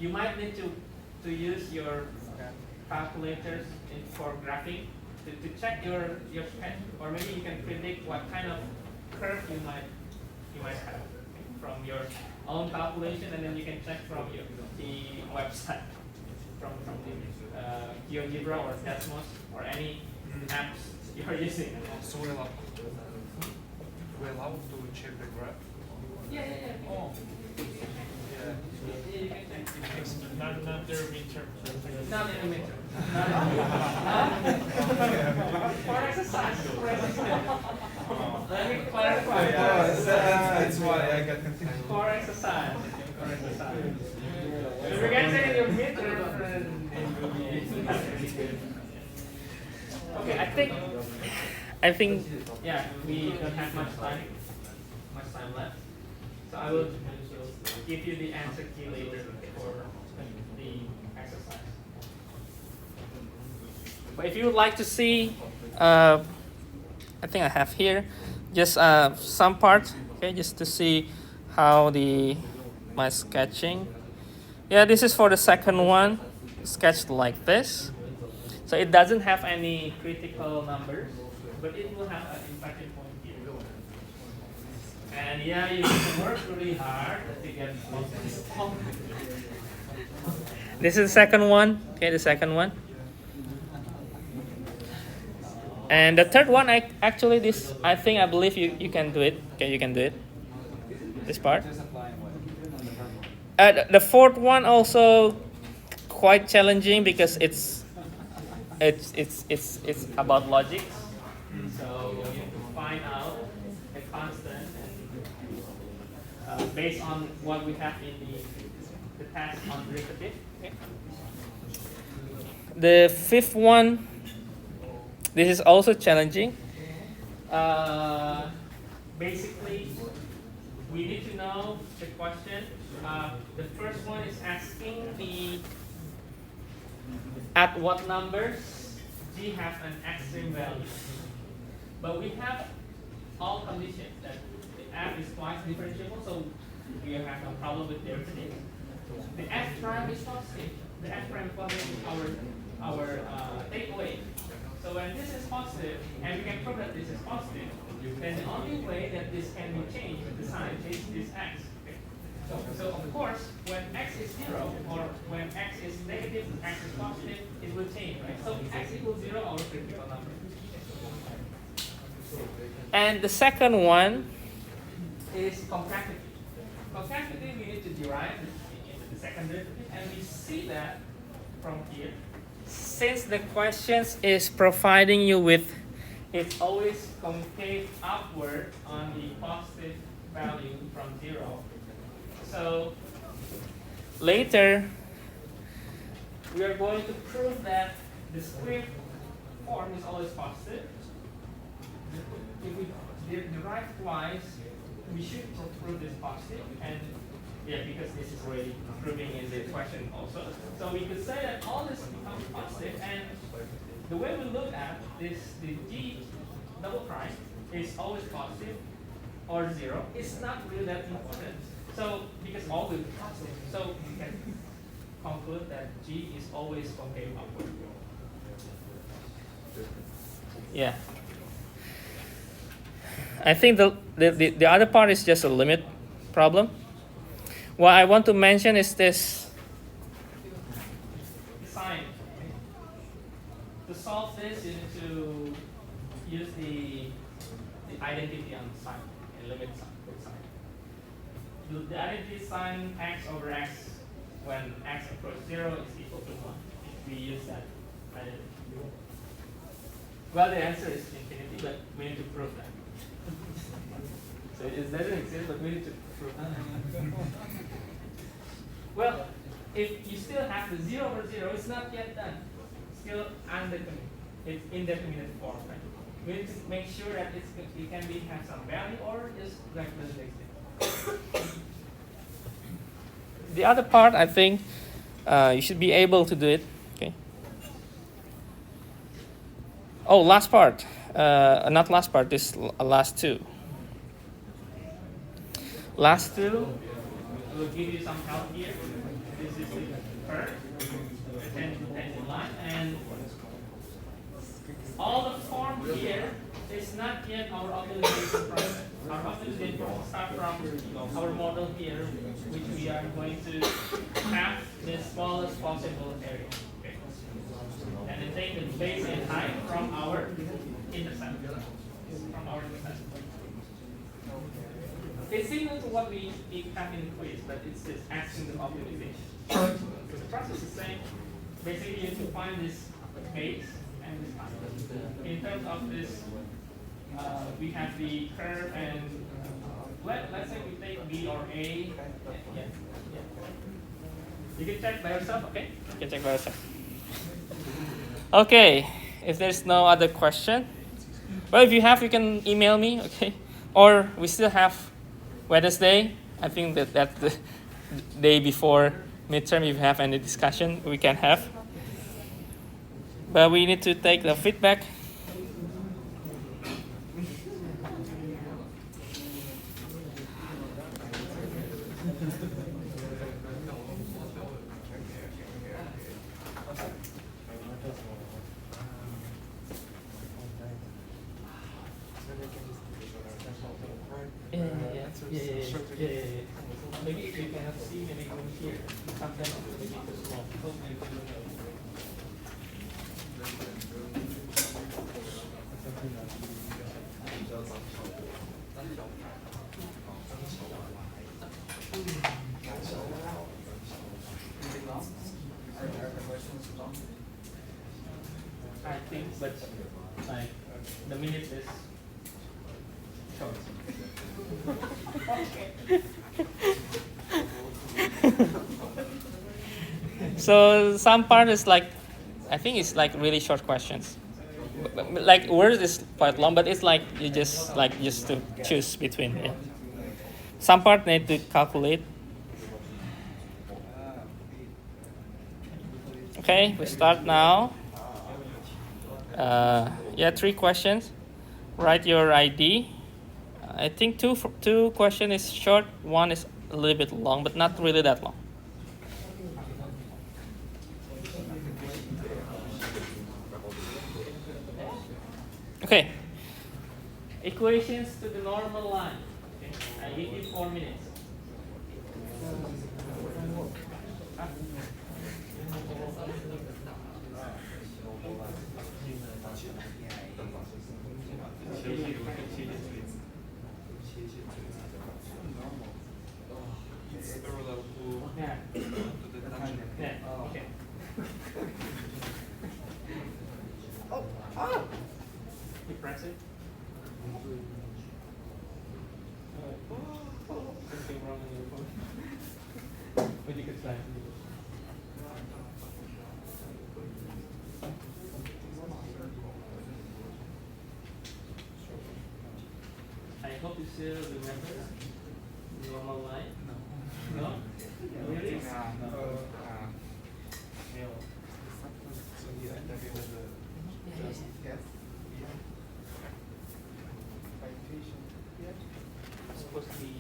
you might need to use your calculators for graphing to check your sketch, or maybe you can predict what kind of curve you might have from your own calculation, and then you can check from the website, from the GeoGebra or Desmos or any apps you're using. So we're allowed to check the graph? Yeah. Oh. Yeah, you can check. Not their midterm. Not in the midterm. For exercise. Let me clarify. That's why I got confused. For exercise. If you can say in your midterm, then it will be. Okay, I think, yeah, we don't have much time left. So I will give you the answer key later for the exercise. But if you would like to see, I think I have here just some part, okay, just to see how my sketching. Yeah, this is for the second one, sketched like this. So it doesn't have any critical numbers, but it will have an inflection point here. And yeah, you need to work really hard to get this. This is the second one. Okay, the second one. And the third one, I believe you can do it. Okay, you can do it. This part. The fourth one also quite challenging because it's about logic. So you need to find out a constant and based on what we have in the task on derivative. Okay. The fifth one, this is also challenging. Basically, we need to know the question. The first one is asking at what numbers G has an extreme value. But we have all conditions that the f is twice differentiable, so we have no problem with their prediction. The f prime is positive. The f prime is positive is our takeaway. So when this is positive, and we can prove that this is positive, then the only way that this can be changed, the sign, is this x. Okay? So of course, when x is 0, or when x is negative, x is positive, it will change, right? So x equals 0, our critical number. And the second one Is contractility. Contractility we need to derive the second derivative, and we see that from here. since the questions is providing you with It's always concave upward on the positive value from 0. So later we are going to prove that the square form is always positive. If we derive twice, we should prove this positive, and yeah, because this is already proving in the question also. So we could say that all this becomes positive, and the way we look at this, the G double prime is always positive or 0. It's not really that important. So because all will be positive, so we can conclude that G is always concave upward. yeah. I think the other part is just a limit problem. What I want to mention is this. Sign. To solve this, you need to use the identity on the sign, and limit sign. The identity sign x over x when x approaches 0 is equal to 1. If we use that identity. Well, the answer is infinity, but we need to prove that. So it doesn't exist, but we need to prove that. Well, if you still have the 0 over 0, it's not yet done. Still undetermined. It's indeterminate form, right? We need to make sure that it can be have some value or just like doesn't exist. The other part, I think you should be able to do it. Okay. Oh, last part. Not last part. This last two. Last two. We'll give you some help here. This is the curve, the tangent line, and all the form here is not yet our optimization process. Our optimization process starts from our model here, which we are going to have the smallest possible area. Okay. And then take the base and height from our intercept. It's similar to what we have in the quiz, but it's just asking the optimization. So the process is the same. Basically, you have to find this base and this height. In terms of this, we have the curve, and let's say we take B or A. Yeah. You can check by yourself, okay? You can check by yourself. Okay. If there's no other question, well, if you have, you can email me, okay? Or we still have Wednesday. I think that's the day before midterm. If you have any discussion, we can have. But we need to take the feedback. Yeah. Maybe if you cannot see, maybe go here. Sometimes it's maybe too small. I think, but like the minute is short. So some part is like, I think it's like really short questions. Like words is quite long, but it's like you just to choose between. Yeah. Some part need to calculate. Okay, we start now. Yeah, 3 questions. Write your ID. I think two question is short, one is a little bit long, but not really that long. Okay. Equations to the normal line. Okay. I give you 4 minutes. It's parallel to Yeah. the tangent. Yeah. Okay. You press it. Something wrong with your phone. But you could try. I hope you still remember normal line. No? Really? So yeah, that it was just Yes. It's supposed to be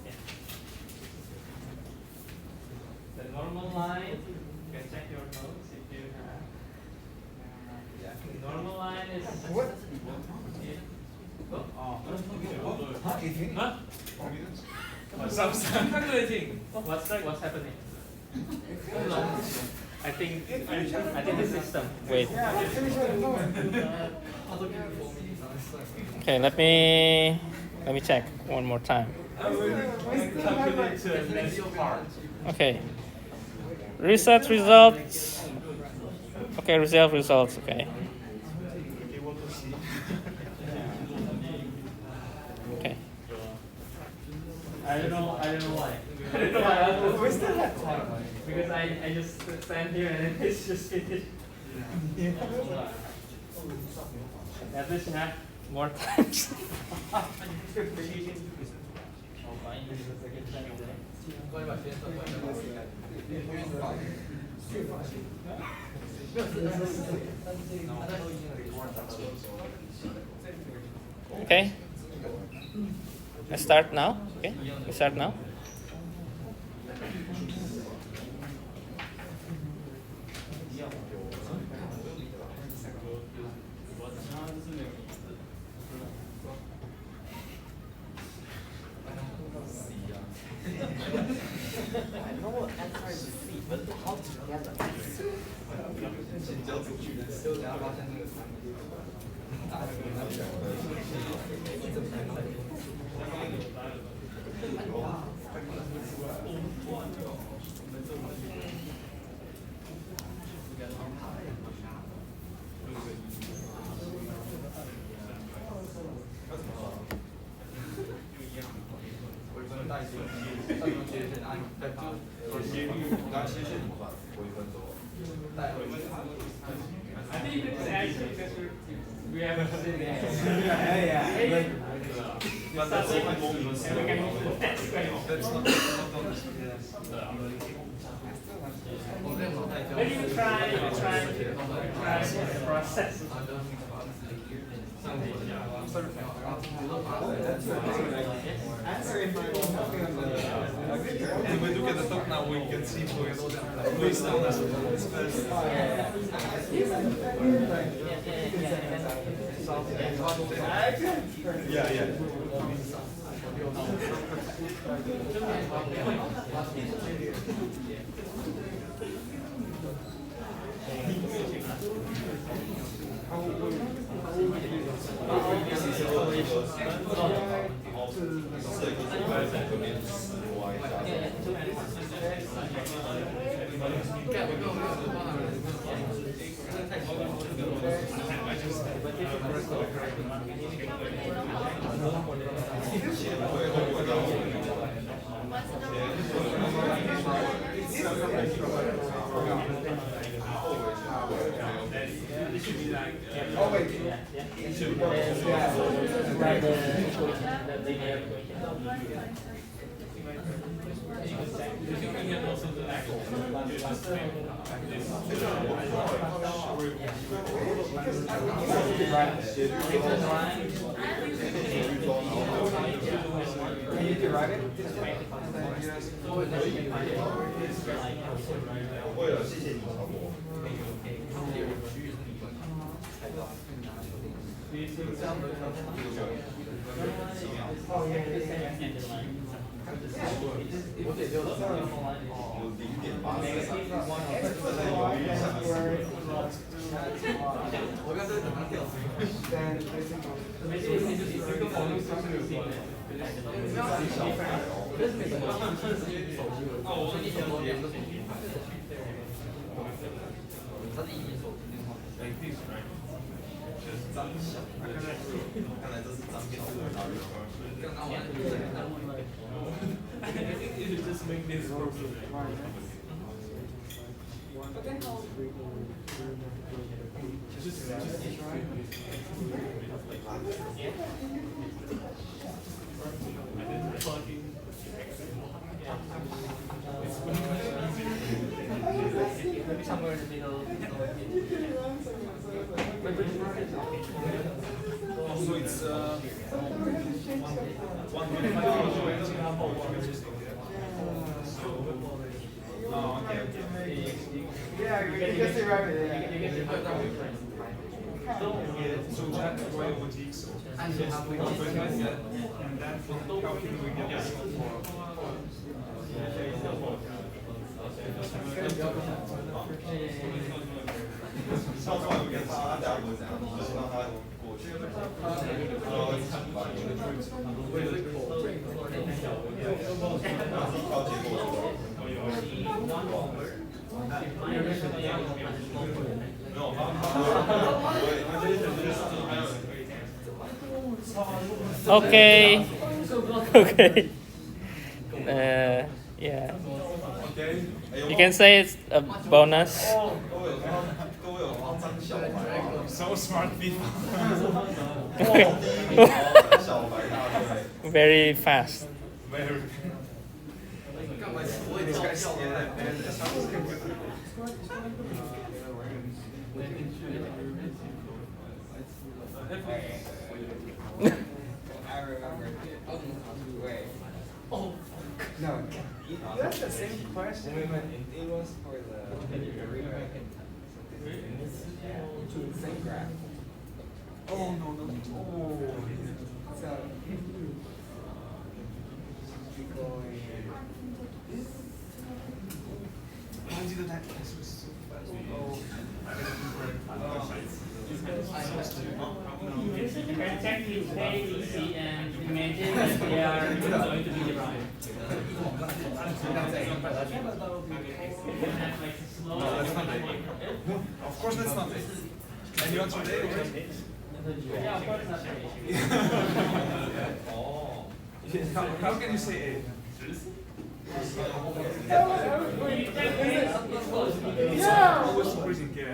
yeah. The normal line, you can check your notes if you have. The normal line is What? Huh? What's happening? I think the system. Wait. Okay, let me check one more time. Okay. Reset results. Okay, reset results. Okay. Okay. I don't know why. I don't know why. We still have time. Because I just stand here and then it's just finished. At least you have more times. Okay. Let's start now. Okay. We start now. I know what answer is C, but how together? I think it's actually because we have a sitting there. And we can move to the next question. That's not yes. Maybe you try the process. Answer in my nothing on the. And we look at the top now, we can see for it based on yeah. Oh wait. Can you derive it? Maybe somewhere in the middle. So it's 1.5. Oh, okay. Yeah, you can derive it. So that's why it would take so. And then how can we get this? Okay. Okay. Yeah. You can say it's a bonus. So smart people. Very fast. Very. I remember. Wait. Oh. No. That's the same question, but it was for the rewrite. Same graph. Oh no no. Oh. So. Why did that? This was so fast. Oh. You can check his page, easy, and imagine that they are going to be derived. No, that's not it. Of course that's not it. And you answered it. Yeah, of course not. How can you say it? Yeah. Always increasing, yeah.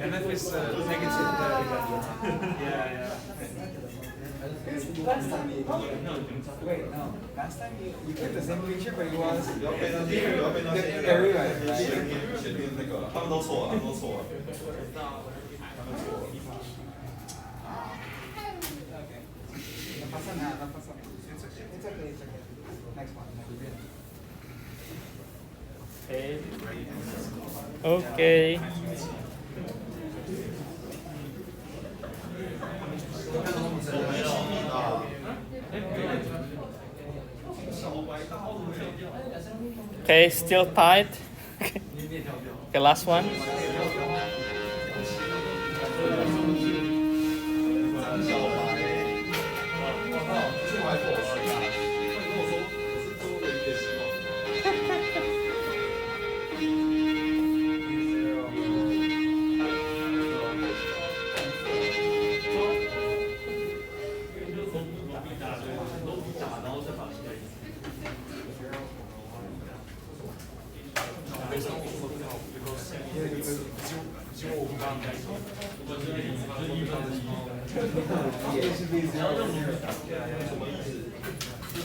And if it's negative, yeah. Last time wait, no. Last time you kept the same picture, but it was the rewrite, right? 他们都错了，他们都错了。 Okay. No pasa nada, no pasa nada. It's okay, it's okay. Next one. Okay. Okay, still tied. Okay, last one.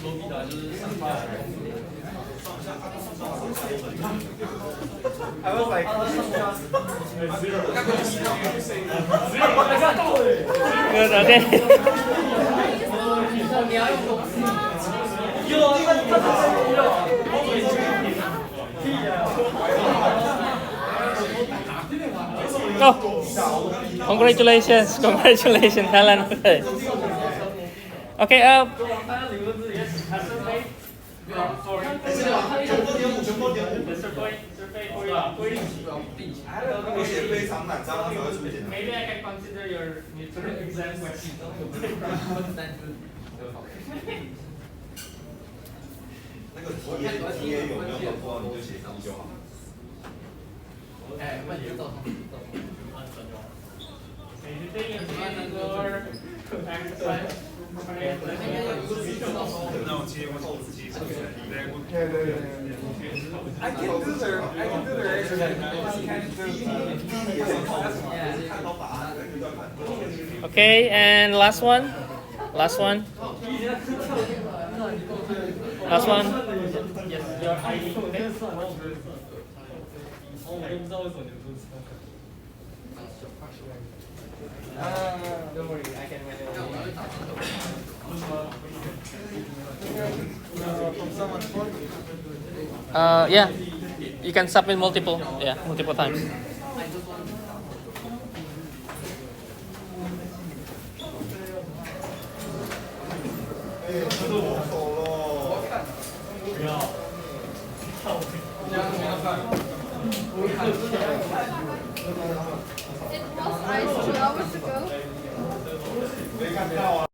I was like, Good, okay. Oh, congratulations, congratulations, Helen. Okay. Okay, Yes, a survey for the survey for your quiz. Maybe I can consider your midterm exam question. 那个题也有没有搞错，你就写题就好。Anything you need for exercise? No, she was very good. yeah, I can do the exercise. I can't do Okay, and last one. Last one. Last one. Yes, your ID. Don't worry, I can manage. from someone's phone. Yeah, you can submit multiple. Yeah, multiple times. It was ice 2 hours ago. 没看到啊。